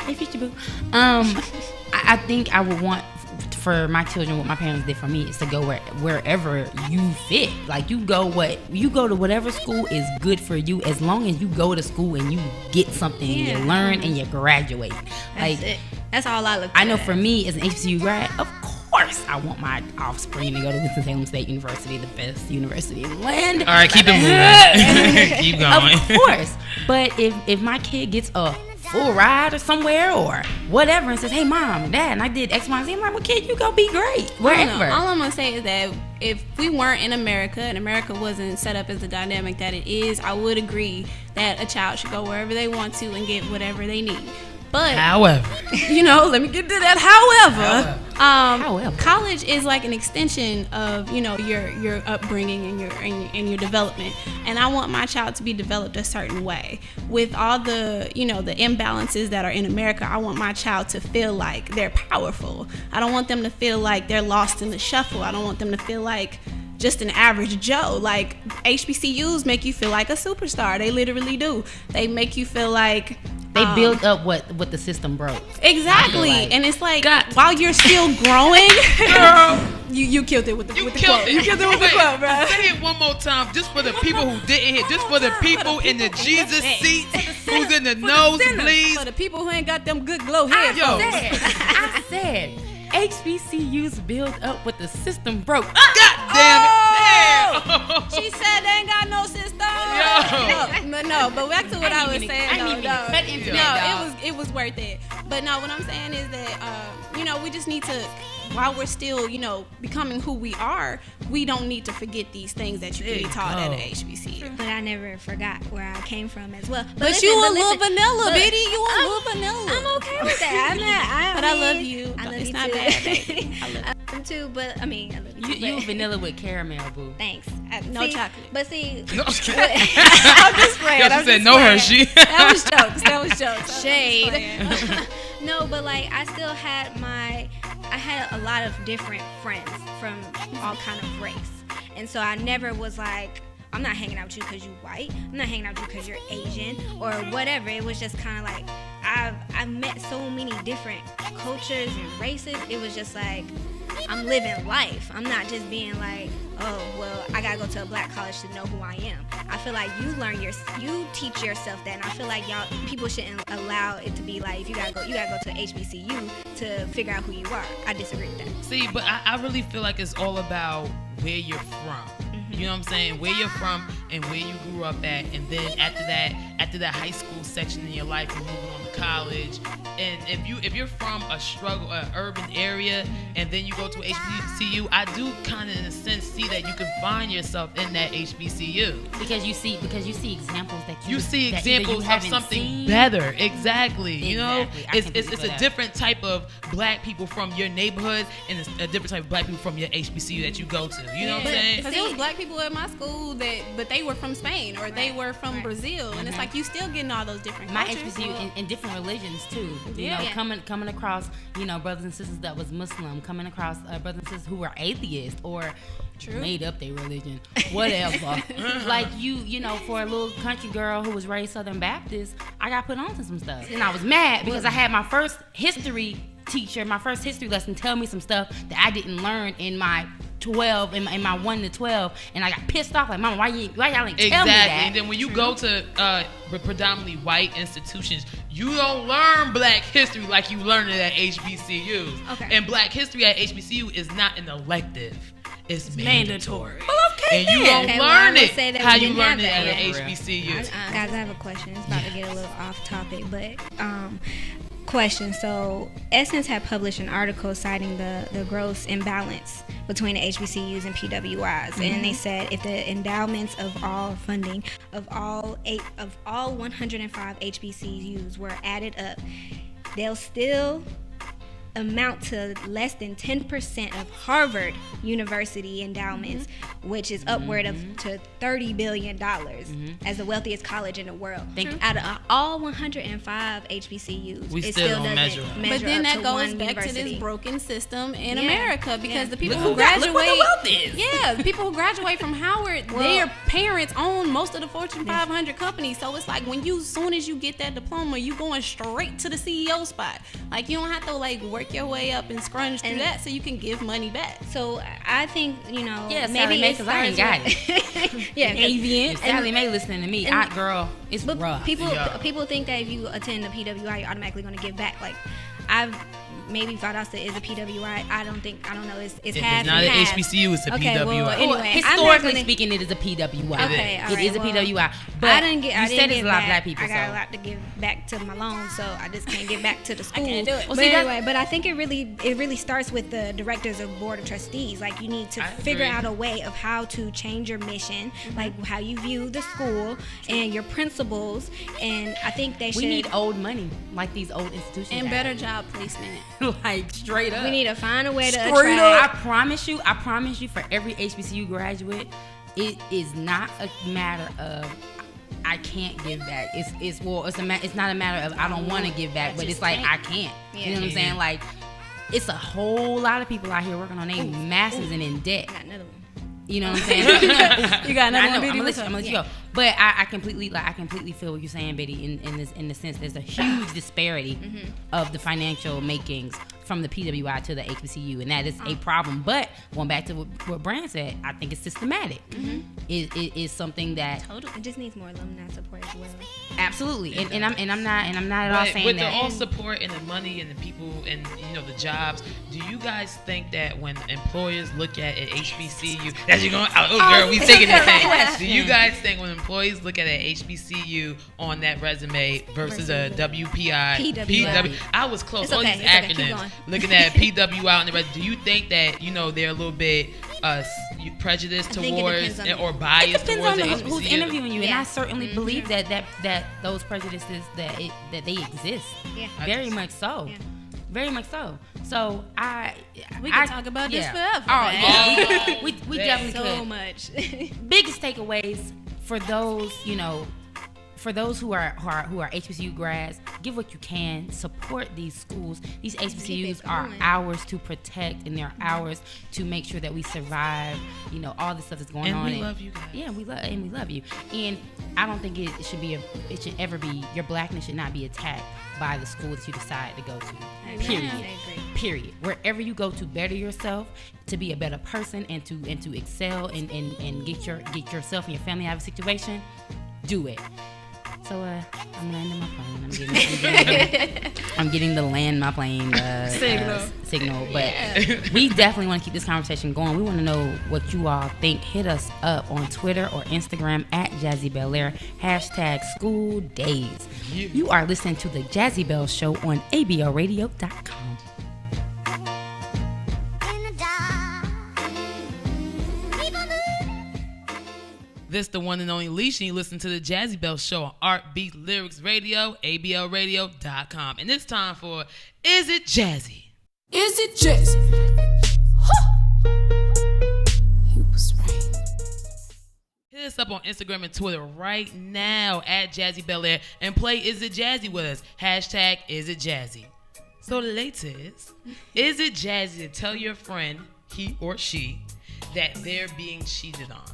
[SPEAKER 1] hey future boo, I think I would want for my children what my parents did for me is to go wherever you fit. Like you go to whatever school is good for you, as long as you go to school and you get something, and you learn and you graduate.
[SPEAKER 3] that's it. That's all I look.
[SPEAKER 1] I know for me as an HBCU grad, of course I want my offspring to go to Winston-Salem State University, the best university in the land.
[SPEAKER 4] All right, keep it moving. Keep going.
[SPEAKER 1] Of course. But if my kid gets a full ride or somewhere or whatever and says, hey mom and dad, and I did X, Y, and Z, I'm like, well kid, you go be great wherever.
[SPEAKER 5] All I'm gonna say is that if we weren't in America and America wasn't set up as the dynamic that it is, I would agree that a child should go wherever they want to and get whatever they need. But
[SPEAKER 4] However,
[SPEAKER 5] let me get to that. However,
[SPEAKER 1] However,
[SPEAKER 5] college is like an extension of your upbringing and your development, and I want my child to be developed a certain way. With all the the imbalances that are in America, I want my child to feel like they're powerful. I don't want them to feel like they're lost in the shuffle. I don't want them to feel like just an average Joe. Like, HBCUs make you feel like a superstar. They literally do. They make you feel like
[SPEAKER 1] they build up what the system broke.
[SPEAKER 5] Exactly. And it's like, while you're still growing, girl, you killed it with the quote. You killed it with the quote, bro.
[SPEAKER 4] Say it one more time, just for the people who didn't hear. Just for the people in the Jesus seats, who's in the nosebleeds.
[SPEAKER 5] For the people who ain't got them good glow heads.
[SPEAKER 1] I said HBCUs build up what the system broke.
[SPEAKER 4] God damn it!
[SPEAKER 5] Damn. She said they ain't got no system. But back to what I was saying. It was worth it. But no, what I'm saying is that we just need to, while we're still becoming who we are, we don't need to forget these things that you can be taught at an HBCU.
[SPEAKER 3] But I never forgot where I came from as well.
[SPEAKER 5] But listen, you a little vanilla, Biddy. You a little vanilla.
[SPEAKER 3] I'm okay with that.
[SPEAKER 5] But I love you.
[SPEAKER 3] I love
[SPEAKER 5] it's
[SPEAKER 3] you
[SPEAKER 5] not
[SPEAKER 3] too.
[SPEAKER 5] bad, baby. I love
[SPEAKER 3] you too. But I mean, I love you.
[SPEAKER 1] You vanilla with caramel, boo.
[SPEAKER 3] Thanks.
[SPEAKER 5] No chocolate.
[SPEAKER 3] But see,
[SPEAKER 4] no.
[SPEAKER 5] I'm just playing.
[SPEAKER 4] Yo, she said no Hershey.
[SPEAKER 5] That was jokes.
[SPEAKER 3] Shade. No, but like I still had I had a lot of different friends from all kind of race, and so I never was like, I'm not hanging out with you because you white. I'm not hanging out with you because you're Asian or whatever. It was just kind of like I've met so many different cultures and races. It was just like I'm living life. I'm not just being like, oh well, I gotta go to a black college to know who I am. I feel like you teach yourself that, and I feel like people shouldn't allow it to be like, if you gotta go to HBCU to figure out who you are. I disagree with that.
[SPEAKER 4] See, but I really feel like it's all about where you're from. You know what I'm saying? Where you're from and where you grew up at, and then after that high school section in your life, you're moving on to college. And if you're from an urban area, and then you go to HBCU, I do kind of in a sense see that you can find yourself in that HBCU
[SPEAKER 1] because you see examples that
[SPEAKER 4] you see examples of something better. Exactly. You know, it's a different type of black people from your neighborhood, and it's a different type of black people from your HBCU that you go to. You know what I'm saying?
[SPEAKER 5] Because there was black people at my school but they were from Spain or they were from Brazil, and it's like you still getting all those different cultures.
[SPEAKER 1] My HBCU in different religions too. You know, coming across brothers and sisters that was Muslim, coming across brothers and sisters who were atheists or made up their religion, whatever. Like you know, for a little country girl who was raised Southern Baptist, I got put on to some stuff, and I was mad because I had my first history teacher, my first history lesson, tell me some stuff that I didn't learn in my 12 in my 1 to 12, and I got pissed off like, Mama, why y'all ain't tell me that?
[SPEAKER 4] Exactly. And then when you go to predominantly white institutions, you don't learn black history like you learn it at HBCUs. Okay. And black history at HBCU is not an elective. It's mandatory.
[SPEAKER 5] Well, okay,
[SPEAKER 4] and you don't learn it how you learn it at an HBCU.
[SPEAKER 3] Guys, I have a question. It's about to get a little off topic, but question. So Essence had published an article citing the gross imbalance between the HBCUs and PWIs, and they said if the endowments of all funding of all 105 HBCUs were added up, they'll still amount to less than 10% of Harvard University endowments, which is upward of to $30 billion as the wealthiest college in the world. Out of all 105 HBCUs,
[SPEAKER 4] we
[SPEAKER 3] it
[SPEAKER 4] still
[SPEAKER 3] doesn't
[SPEAKER 4] measure.
[SPEAKER 5] But then that goes back
[SPEAKER 3] university.
[SPEAKER 5] to this broken system in America, because the people
[SPEAKER 1] look
[SPEAKER 5] who graduate,
[SPEAKER 1] what the wealth is.
[SPEAKER 5] the people who graduate from Howard, their parents own most of the Fortune 500 companies. So it's like as soon as you get that diploma, you going straight to the CEO spot. Like, you don't have to work your way up and scrunch through that so you can give money back.
[SPEAKER 3] So I think
[SPEAKER 1] maybe because I ain't got it.
[SPEAKER 5] Avian.
[SPEAKER 1] Sally Mae listening to me, girl, it's rough.
[SPEAKER 3] People think that if you attend the PWI, you're automatically going to give back. Like, I've maybe Valdosta is a PWI. I don't know. It's half.
[SPEAKER 4] It's not an HBCU. It's a PWI.
[SPEAKER 3] Well, anyway,
[SPEAKER 1] historically speaking, it is a PWI.
[SPEAKER 3] Okay,
[SPEAKER 1] it is a PWI. But
[SPEAKER 3] I didn't get.
[SPEAKER 1] You said it's a lot of black people.
[SPEAKER 3] I got a lot to give back to my loan, so I just can't get back to the school.
[SPEAKER 5] I can't do it.
[SPEAKER 3] But anyway, but I think it really starts with the directors of board of trustees. Like, you need to figure out a way of how to change your mission, like how you view the school and your principles. And I think we
[SPEAKER 1] need old money, like these old institutions,
[SPEAKER 5] and better job placement.
[SPEAKER 1] Like straight up.
[SPEAKER 3] We need to find a way to
[SPEAKER 1] Straight
[SPEAKER 3] attract.
[SPEAKER 1] up. I promise you, for every HBCU graduate, it is not a matter of I can't give back. It's not a matter of I don't want to give back, but it's like I can't.
[SPEAKER 3] Yeah.
[SPEAKER 1] You know what I'm saying? Like, it's a whole lot of people out here working on their masters and in debt.
[SPEAKER 3] I got another one.
[SPEAKER 1] You know what I'm saying?
[SPEAKER 5] You got another
[SPEAKER 1] I know.
[SPEAKER 5] one,
[SPEAKER 1] I'm gonna let you go. But I completely feel what you're saying, Biddy. In the sense, there's a huge disparity of the financial makings from the PWI to the HBCU, and that is a problem. But going back to what Brand said, I think it's systematic. It is something that
[SPEAKER 3] It just needs more alumni support as well.
[SPEAKER 1] absolutely, and I'm not at all saying
[SPEAKER 4] with
[SPEAKER 1] that.
[SPEAKER 4] the all support and the money and the people and the jobs, do you guys think that when employers look at an HBCU, that you're going, girl, we taking that thing. Do you guys think when employees look at an HBCU on that resume versus a WPI,
[SPEAKER 3] PWI.
[SPEAKER 4] I was close.
[SPEAKER 3] It's
[SPEAKER 4] All
[SPEAKER 3] okay,
[SPEAKER 4] these
[SPEAKER 3] it's okay, keep
[SPEAKER 4] acronyms.
[SPEAKER 3] going.
[SPEAKER 4] Looking at PWI on the resume, do you think that they're a little bit prejudiced
[SPEAKER 3] think it
[SPEAKER 4] towards
[SPEAKER 3] depends on
[SPEAKER 1] It
[SPEAKER 4] or biased
[SPEAKER 1] depends
[SPEAKER 4] towards
[SPEAKER 1] on
[SPEAKER 4] the
[SPEAKER 1] who's
[SPEAKER 4] HBCU?
[SPEAKER 1] interviewing you, and
[SPEAKER 3] Yeah.
[SPEAKER 1] I certainly believe that those prejudices that they exist.
[SPEAKER 3] Yeah.
[SPEAKER 1] Very much so.
[SPEAKER 3] Yeah.
[SPEAKER 1] Very much so. So
[SPEAKER 5] We can talk about this forever.
[SPEAKER 1] Oh,
[SPEAKER 5] man.
[SPEAKER 1] yeah. we definitely
[SPEAKER 3] So
[SPEAKER 1] could.
[SPEAKER 3] much.
[SPEAKER 1] Biggest takeaways for those, for those who are HBCU grads, give what you can, support these schools. These HBCUs are ours to protect, and they're ours to make sure that we survive. All the stuff that's going on.
[SPEAKER 4] And we love you guys.
[SPEAKER 1] Yeah, we love you. And I don't think it should ever be, your blackness should not be attacked by the school that you decide to go to. Period.
[SPEAKER 3] I agree.
[SPEAKER 1] Period. Wherever you go to better yourself, to be a better person, and to excel and get yourself and your family out of a situation, do it. So I'm landing my plane. I'm getting the land my plane signal. But we definitely want to keep this conversation going. We want to know what you all think. Hit us up on Twitter or Instagram at Jazzy Belair, #School Days. You are listening to the Jazzy Belle Show on ABLRadio.com.
[SPEAKER 4] This the one and only Leisha. You listen to the Jazzy Belle Show on Art Beat Lyrics Radio, ABLRadio.com. And it's time for Is It Jazzy?
[SPEAKER 9] Is it Jazzy? He was right.
[SPEAKER 4] Hit us up on Instagram and Twitter right now at Jazzy Belair and play Is It Jazzy with us. #Is It Jazzy. So the latest, is it jazzy to tell your friend, he or she, that they're being cheated on?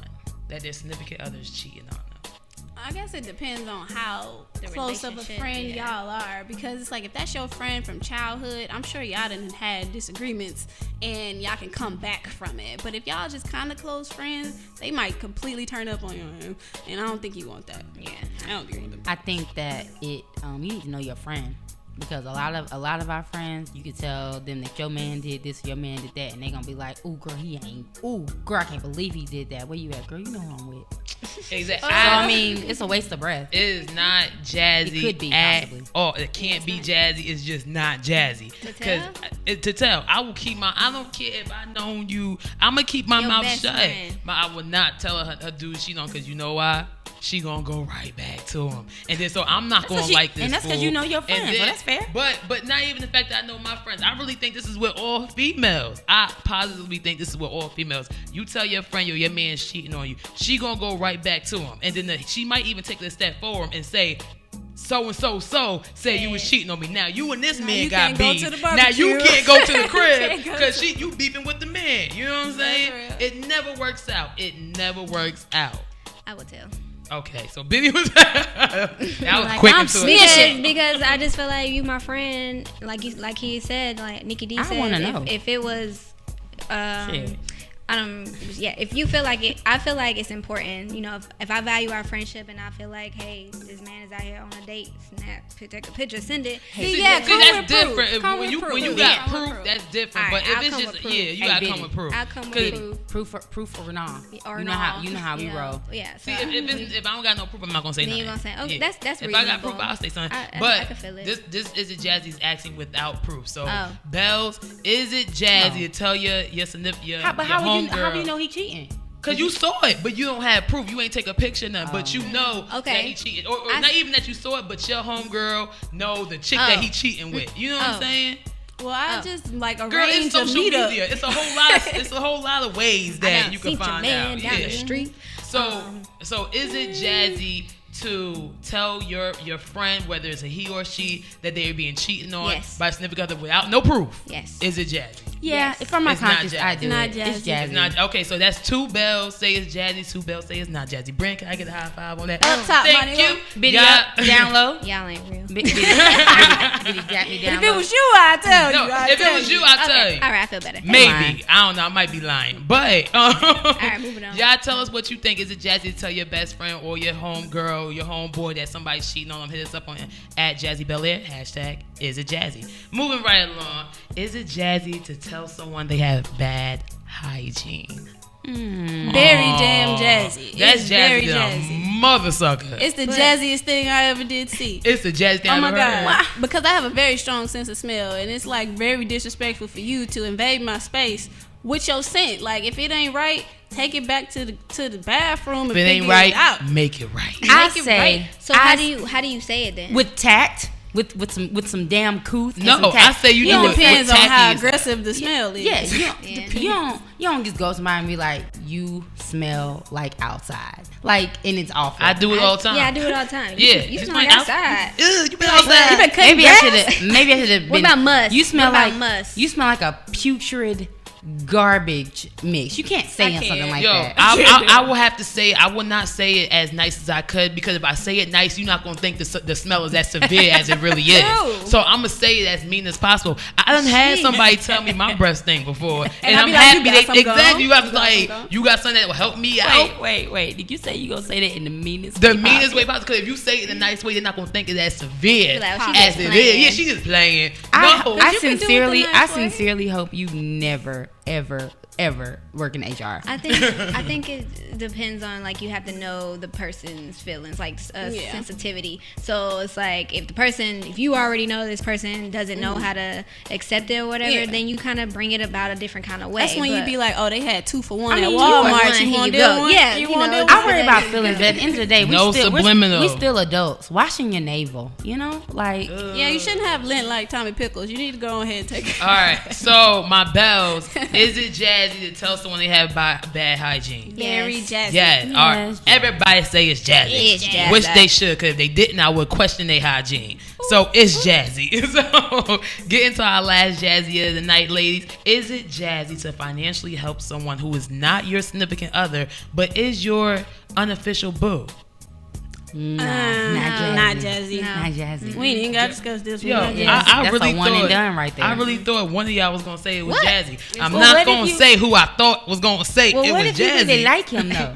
[SPEAKER 4] That their significant other's cheating on them?
[SPEAKER 5] I guess it depends on how close of a
[SPEAKER 3] relationship,
[SPEAKER 5] friend
[SPEAKER 3] yeah.
[SPEAKER 5] y'all are, because it's like if that's your friend from childhood, I'm sure y'all done had disagreements and y'all can come back from it. But if y'all just kind of close friends, they might completely turn up on you, and I don't think you want that.
[SPEAKER 3] Yeah.
[SPEAKER 5] I don't think you want that.
[SPEAKER 1] I think that you need to know your friend, because a lot of our friends, you can tell them that your man did this, your man did that, and they gonna be like, "Ooh, girl, he ain't. Ooh, girl, I can't believe he did that. Where you at, girl? You know who I'm with."
[SPEAKER 4] Exactly.
[SPEAKER 1] So I mean, it's a waste of breath.
[SPEAKER 4] It is not jazzy.
[SPEAKER 1] It could be,
[SPEAKER 4] at
[SPEAKER 1] possibly.
[SPEAKER 4] all. It can't be jazzy. It's just not jazzy. To tell, I will keep I don't care if I known you. I'm gonna keep my
[SPEAKER 3] Your
[SPEAKER 4] mouth
[SPEAKER 3] best
[SPEAKER 4] shut.
[SPEAKER 3] friend.
[SPEAKER 4] But I would not tell her dude she don't, because you know why? She gonna go right back to him, and then so I'm not gonna like this.
[SPEAKER 1] And that's because you know your friends. So that's fair.
[SPEAKER 4] But not even the fact that I know my friends. I really think this is with all females. I positively think this is with all females. You tell your friend your man's cheating on you, she gonna go right back to him, and then she might even take a step forward and say, so and so said you was cheating on me. Now you and this man got beef. Now you can't go to the crib because you beefing with the man. You know what I'm saying? It never works out. It never works out.
[SPEAKER 3] I would tell.
[SPEAKER 4] Okay, so Billy was that was like, quick and
[SPEAKER 3] sweet. Because I just feel like you my friend, like he said, like Nikki D said,
[SPEAKER 1] wanna know.
[SPEAKER 3] If it was if you feel like it, I feel like it's important. If I value our friendship and I feel like, hey, this man is out here on a date, snap, take a picture, send it.
[SPEAKER 4] See, that's different. When you got proof, that's different. But if it's just you gotta come with proof.
[SPEAKER 3] I'll come with
[SPEAKER 1] Proof or nah.
[SPEAKER 3] Or
[SPEAKER 1] you know how we roll.
[SPEAKER 3] Yeah.
[SPEAKER 4] See, if I don't got no proof, I'm not gonna say nothing.
[SPEAKER 3] Then you're gonna say, that's
[SPEAKER 4] if
[SPEAKER 3] reasonable.
[SPEAKER 4] I got proof, I'll say something.
[SPEAKER 3] I can feel it.
[SPEAKER 4] This is it Jazzy's acting without proof. So Bells, is it Jazzy to tell your significant
[SPEAKER 1] how do you know he cheating?
[SPEAKER 4] Cause you saw it, but you don't have proof. You ain't take a picture, nothing. But you know that he cheated, or not even that you saw it, but your homegirl know the chick that he cheating with. You know what I'm saying?
[SPEAKER 5] Well, I just like
[SPEAKER 4] Girl,
[SPEAKER 5] arrange
[SPEAKER 4] it's
[SPEAKER 5] a
[SPEAKER 4] social
[SPEAKER 5] meetup.
[SPEAKER 4] media. It's a whole lot. It's a whole lot of ways that you can find out.
[SPEAKER 3] Down the street.
[SPEAKER 4] So is it jazzy to tell your friend, whether it's a he or she, that they're being cheated on by a significant other without no proof?
[SPEAKER 3] Yes.
[SPEAKER 4] Is it jazzy?
[SPEAKER 1] Yeah,
[SPEAKER 3] Yes.
[SPEAKER 1] if I'm my
[SPEAKER 4] It's not
[SPEAKER 1] conscience,
[SPEAKER 4] jazzy.
[SPEAKER 1] I do
[SPEAKER 5] Not
[SPEAKER 1] it.
[SPEAKER 5] jazzy.
[SPEAKER 1] It's jazzy.
[SPEAKER 4] It's not okay. So that's 2 bells say it's jazzy, 2 bells say it's not jazzy. Brent, can I get a high five on that?
[SPEAKER 5] Up top,
[SPEAKER 4] Thank
[SPEAKER 5] money.
[SPEAKER 4] you.
[SPEAKER 1] Biddy up, down low.
[SPEAKER 3] Y'all ain't real.
[SPEAKER 1] Biddy jack me down
[SPEAKER 5] If it
[SPEAKER 1] low.
[SPEAKER 5] was you, I'd tell
[SPEAKER 4] No,
[SPEAKER 5] you. I'd
[SPEAKER 4] if it
[SPEAKER 5] tell
[SPEAKER 4] was you, I'd tell you.
[SPEAKER 3] All right, I feel better.
[SPEAKER 4] Maybe. I don't know. I might be lying. But
[SPEAKER 3] All right, moving on.
[SPEAKER 4] y'all tell us what you think. Is it jazzy to tell your best friend or your homegirl, your homeboy that somebody's cheating on them? Hit us up on at Jazzy Belle Air. Hashtag is it jazzy. Moving right along. Is it jazzy to tell someone they have bad hygiene?
[SPEAKER 5] Very damn jazzy.
[SPEAKER 4] That's
[SPEAKER 5] It's
[SPEAKER 4] jazzy.
[SPEAKER 5] very
[SPEAKER 4] than a
[SPEAKER 5] jazzy.
[SPEAKER 4] mother sucker.
[SPEAKER 5] It's the jazziest thing I ever did see.
[SPEAKER 4] It's the jazzy thing
[SPEAKER 5] Oh
[SPEAKER 4] I've
[SPEAKER 5] my
[SPEAKER 4] ever
[SPEAKER 5] god!
[SPEAKER 4] heard.
[SPEAKER 5] Because I have a very strong sense of smell, and it's like very disrespectful for you to invade my space with your scent. Like if it ain't right, take it back to the bathroom.
[SPEAKER 4] If it ain't right, make it right.
[SPEAKER 1] I
[SPEAKER 5] Make it
[SPEAKER 1] say
[SPEAKER 5] right.
[SPEAKER 3] So how do you say it then?
[SPEAKER 1] with tact, with some damn couth. and
[SPEAKER 4] No,
[SPEAKER 1] some tact.
[SPEAKER 4] I say you
[SPEAKER 5] It
[SPEAKER 4] do it
[SPEAKER 5] depends
[SPEAKER 4] with
[SPEAKER 5] on how
[SPEAKER 4] tacky.
[SPEAKER 5] aggressive the smell is.
[SPEAKER 1] Yeah, you don't just go to somebody and be like, you smell like outside, like, and it's awful.
[SPEAKER 4] I do it all the time.
[SPEAKER 3] Yeah, I do it all the time.
[SPEAKER 4] Yeah,
[SPEAKER 3] You
[SPEAKER 4] it's
[SPEAKER 3] smell
[SPEAKER 4] like
[SPEAKER 3] like outside.
[SPEAKER 4] Ugh, you been outside.
[SPEAKER 5] You been cutting
[SPEAKER 1] Maybe I
[SPEAKER 5] grass?
[SPEAKER 1] should have been.
[SPEAKER 3] What about must?
[SPEAKER 1] You smell
[SPEAKER 3] What about
[SPEAKER 1] like
[SPEAKER 3] must?
[SPEAKER 1] You smell like a putrid garbage mix. You can't say
[SPEAKER 5] can't.
[SPEAKER 1] something like
[SPEAKER 4] Yo,
[SPEAKER 1] that.
[SPEAKER 4] I will have to say, I will not say it as nice as I could, because if I say it nice, you're not gonna think the smell is as severe as it really is.
[SPEAKER 5] True.
[SPEAKER 4] So I'm gonna say it as mean as possible. I done had somebody tell me my breath stink before, and
[SPEAKER 5] I
[SPEAKER 4] I'm
[SPEAKER 5] be like,
[SPEAKER 4] happy
[SPEAKER 5] you got
[SPEAKER 4] they
[SPEAKER 5] some
[SPEAKER 4] exactly.
[SPEAKER 5] gum?
[SPEAKER 4] You got
[SPEAKER 5] You got
[SPEAKER 4] like
[SPEAKER 5] some gum?
[SPEAKER 4] you got something that will help me out.
[SPEAKER 1] Wait. Did you say you gonna say that in the meanest?
[SPEAKER 4] The
[SPEAKER 1] way
[SPEAKER 4] meanest
[SPEAKER 1] possible?
[SPEAKER 4] way possible. Because if you say it in a nice way, they're not gonna think it as severe
[SPEAKER 3] Like, oh, she
[SPEAKER 4] as
[SPEAKER 3] just
[SPEAKER 4] it
[SPEAKER 3] playing.
[SPEAKER 4] is. Yeah, she just playing.
[SPEAKER 1] I
[SPEAKER 4] No,
[SPEAKER 5] you can do it the nice way.
[SPEAKER 1] sincerely hope you never, ever work in HR.
[SPEAKER 3] I think it depends on, like, you have to know the person's feelings, like sensitivity. So it's like if you already know this person doesn't know how to accept it or whatever, then you kind of bring it about a different kind of way.
[SPEAKER 5] That's when you be like, oh, they had 2 for 1
[SPEAKER 1] I
[SPEAKER 5] at
[SPEAKER 1] mean,
[SPEAKER 5] Walmart.
[SPEAKER 3] you
[SPEAKER 5] You
[SPEAKER 3] want
[SPEAKER 5] want
[SPEAKER 3] one, here you
[SPEAKER 5] that
[SPEAKER 3] go.
[SPEAKER 5] one?
[SPEAKER 3] Yeah,
[SPEAKER 5] you
[SPEAKER 3] you
[SPEAKER 5] want
[SPEAKER 3] know.
[SPEAKER 5] that
[SPEAKER 1] I
[SPEAKER 5] one?
[SPEAKER 1] worry about feelings, but at the end of the day,
[SPEAKER 4] No subliminal.
[SPEAKER 1] we still adults. Washing your navel, you know, like
[SPEAKER 5] Yeah, you shouldn't have lint like Tommy Pickles. You need to go ahead and take it.
[SPEAKER 4] All right, so my bells. Is it jazzy to tell someone they have bad hygiene?
[SPEAKER 5] Very jazzy.
[SPEAKER 4] Yeah, all right.
[SPEAKER 1] Yes, jazzy.
[SPEAKER 4] Everybody say it's jazzy.
[SPEAKER 3] It's jazzy.
[SPEAKER 4] Which they should, because if they didn't, I would question their hygiene. So it's jazzy. So get into our last jazzy of the night, ladies. Is it jazzy to financially help someone who is not your significant other, but is your unofficial boo?
[SPEAKER 1] not
[SPEAKER 5] Not
[SPEAKER 1] jazzy.
[SPEAKER 5] jazzy.
[SPEAKER 1] Not jazzy.
[SPEAKER 5] We ain't even got to discuss this.
[SPEAKER 4] Yo,
[SPEAKER 5] one.
[SPEAKER 1] Yes,
[SPEAKER 4] I
[SPEAKER 1] that's
[SPEAKER 4] really
[SPEAKER 1] a one
[SPEAKER 4] thought
[SPEAKER 1] and done right there.
[SPEAKER 4] I really thought one of y'all was gonna say it was
[SPEAKER 3] What?
[SPEAKER 4] jazzy. I'm
[SPEAKER 1] Well,
[SPEAKER 4] not
[SPEAKER 1] what
[SPEAKER 4] gonna
[SPEAKER 1] if you-
[SPEAKER 4] say who I thought was gonna say
[SPEAKER 1] Well,
[SPEAKER 4] it
[SPEAKER 1] what
[SPEAKER 4] was
[SPEAKER 1] if you
[SPEAKER 4] jazzy.
[SPEAKER 1] really like him though?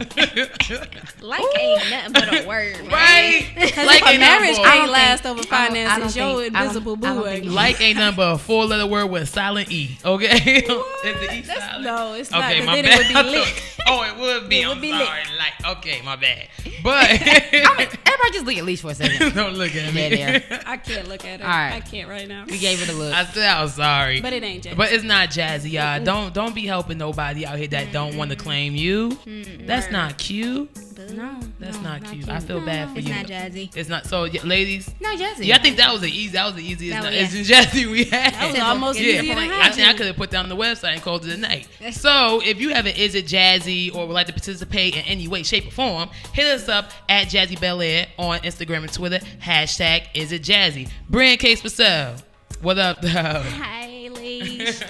[SPEAKER 3] Like ain't nothing but a word, man.
[SPEAKER 4] Right?
[SPEAKER 5] Because
[SPEAKER 4] Like
[SPEAKER 5] if a
[SPEAKER 4] ain't
[SPEAKER 5] marriage
[SPEAKER 4] nothing
[SPEAKER 5] can't
[SPEAKER 4] but-
[SPEAKER 5] last over
[SPEAKER 1] I don't
[SPEAKER 5] finances, your
[SPEAKER 1] think- I don't-
[SPEAKER 5] invisible
[SPEAKER 1] I don't
[SPEAKER 5] boo
[SPEAKER 1] think
[SPEAKER 5] ain't.
[SPEAKER 4] Like ain't nothing but a 4-letter word with a silent E. Okay? Is the E silent?
[SPEAKER 5] No, it's not.
[SPEAKER 4] Okay,
[SPEAKER 5] 'cause
[SPEAKER 4] my
[SPEAKER 5] then
[SPEAKER 4] bad.
[SPEAKER 5] it would be
[SPEAKER 4] I
[SPEAKER 5] lit.
[SPEAKER 4] thought- oh, it would be.
[SPEAKER 5] It would
[SPEAKER 4] I'm
[SPEAKER 5] be
[SPEAKER 4] sorry. Like, okay, my bad. But
[SPEAKER 1] Everybody just look at Leash for a second.
[SPEAKER 4] don't look at me.
[SPEAKER 1] Yeah, there.
[SPEAKER 5] I can't look at it.
[SPEAKER 1] All right.
[SPEAKER 5] I can't right now.
[SPEAKER 1] We gave it a look.
[SPEAKER 4] I said I was sorry.
[SPEAKER 5] But it ain't jazzy.
[SPEAKER 4] But it's not jazzy, y'all. Don't be helping nobody out here that don't want to claim you. That's not cute.
[SPEAKER 1] No,
[SPEAKER 4] That's not cute. I feel bad for
[SPEAKER 3] It's
[SPEAKER 4] you.
[SPEAKER 3] not jazzy.
[SPEAKER 4] It's not. So, ladies.
[SPEAKER 1] not jazzy.
[SPEAKER 4] Yeah, I think that was the easiest.
[SPEAKER 3] That was-
[SPEAKER 4] It's jazzy we had.
[SPEAKER 5] That was almost
[SPEAKER 4] Yeah,
[SPEAKER 5] easier than
[SPEAKER 4] I think I
[SPEAKER 5] hygiene.
[SPEAKER 4] could have put that on the website and called it a night. So, if you have an Is It Jazzy or would like to participate in any way, shape, or form, hit us up at Jazzy Belle Air on Instagram and Twitter. Hashtag Is It Jazzy. Brand Case Purcell. What up, though?
[SPEAKER 5] Hi, ladies.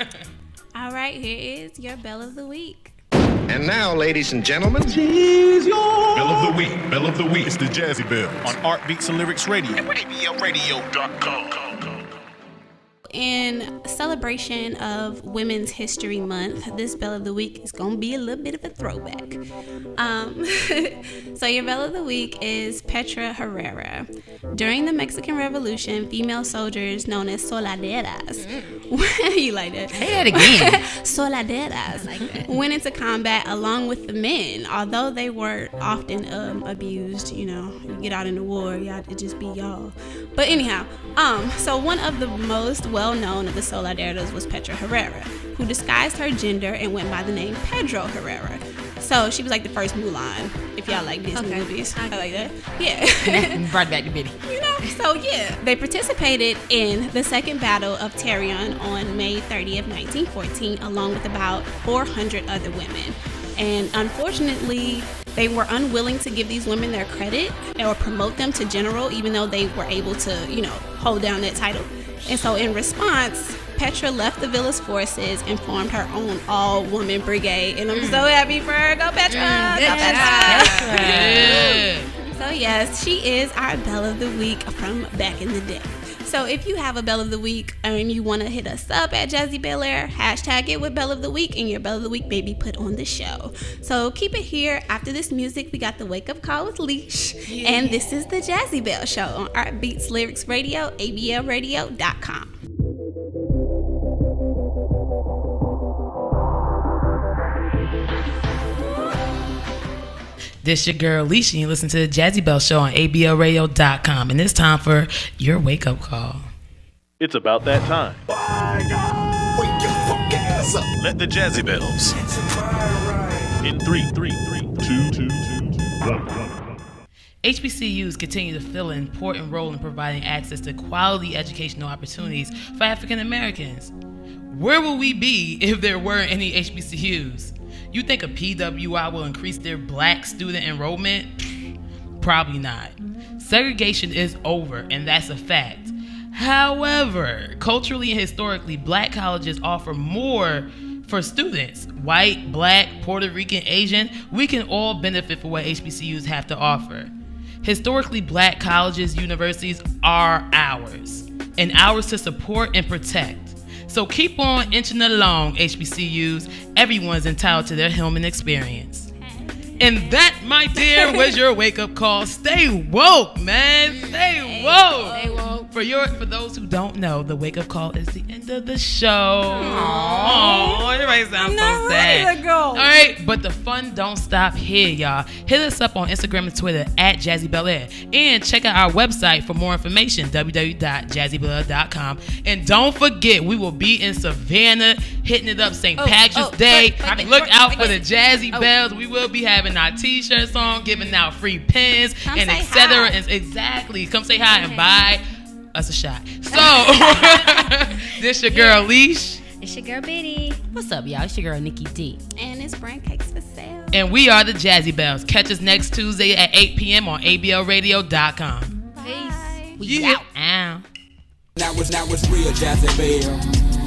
[SPEAKER 5] All right, here is your Belle of the Week.
[SPEAKER 10] And now, ladies and gentlemen,
[SPEAKER 7] Bell of the week. Bell of the week.
[SPEAKER 6] It's the Jazzy Bell on Art Beats and Lyrics Radio.
[SPEAKER 7] Radio.com.
[SPEAKER 5] In celebration of Women's History Month, this Belle of the Week is going to be a little bit of a throwback. So your Belle of the Week is Petra Herrera. During the Mexican Revolution, female soldiers known as soladeras, you like that?
[SPEAKER 1] Say that again.
[SPEAKER 5] Soladeras went into combat along with the men. Although they were often abused, you know, you get out in the war, y'all, it just be y'all. But anyhow, so one of the most well-known of the Soladeras was Petra Herrera, who disguised her gender and went by the name Pedro Herrera. So she was like the first Mulan, if y'all like Disney movies. I like that. Yeah.
[SPEAKER 1] Brought back to Biddy.
[SPEAKER 5] You know, so yeah. They participated in the Second Battle of Tarion on May 30th, 1914, along with about 400 other women. And unfortunately, they were unwilling to give these women their credit or promote them to general, even though they were able to, hold down that title. And so in response, Petra left the village forces and formed her own all-woman brigade. And I'm so happy for her. Go Petra! Go Petra!
[SPEAKER 4] Yeah.
[SPEAKER 5] So yes, she is our Belle of the Week from back in the day. So if you have a Belle of the Week and you want to hit us up at Jazzy Belle Air, hashtag it with Belle of the Week, and your Belle of the Week may be put on the show. So keep it here. After this music, we got the Wake Up Call with Leash. Yeah. And this is the Jazzy Belle Show on Art Beats Lyrics Radio, ABLradio.com.
[SPEAKER 4] This your girl Leisha, and you listen to the Jazzy Belle Show on ABLradio.com, and it's time for your wake-up call.
[SPEAKER 6] It's about that time. Wake your fucking ass up. Let the Jazzy Bells. In 3, 2, 1.
[SPEAKER 4] HBCUs continue to fill an important role in providing access to quality educational opportunities for African Americans. Where will we be if there weren't any HBCUs? You think a PWI will increase their black student enrollment? Probably not. Segregation is over, and that's a fact. However, culturally and historically, black colleges offer more for students. White, black, Puerto Rican, Asian, we can all benefit from what HBCUs have to offer. Historically, black colleges, universities are ours, and ours to support and protect. So keep on inching along, HBCUs. Everyone's entitled to their human experience. And that, my dear, was your wake-up call. Stay woke, man. Stay woke. Stay woke. For those who don't know, the wake-up call is the end of the show. Aww, everybody sounds so sad.
[SPEAKER 5] Ready to go.
[SPEAKER 4] All right, but the fun don't stop here, y'all. Hit us up on Instagram and Twitter at Jazzy Belle Air. And check out our website for more information, www.jazzybelle.com. And don't forget, we will be in Savannah hitting it up St. Patrick's Day. Look out for the Jazzy Bells. We will be having our t-shirts on, giving out free pins, and etc. Exactly. Come say hi and buy us a shot. So, this your girl Leash.
[SPEAKER 3] It's your girl Biddy.
[SPEAKER 1] What's up, y'all? It's your girl Nikki D.
[SPEAKER 5] And it's brand cakes for sale.
[SPEAKER 4] And we are the Jazzy Bells. Catch us next Tuesday at 8 p.m. on ABLradio.com.
[SPEAKER 5] Bye.
[SPEAKER 1] We out. Ow.
[SPEAKER 2] Now it's real Jazzy Belle.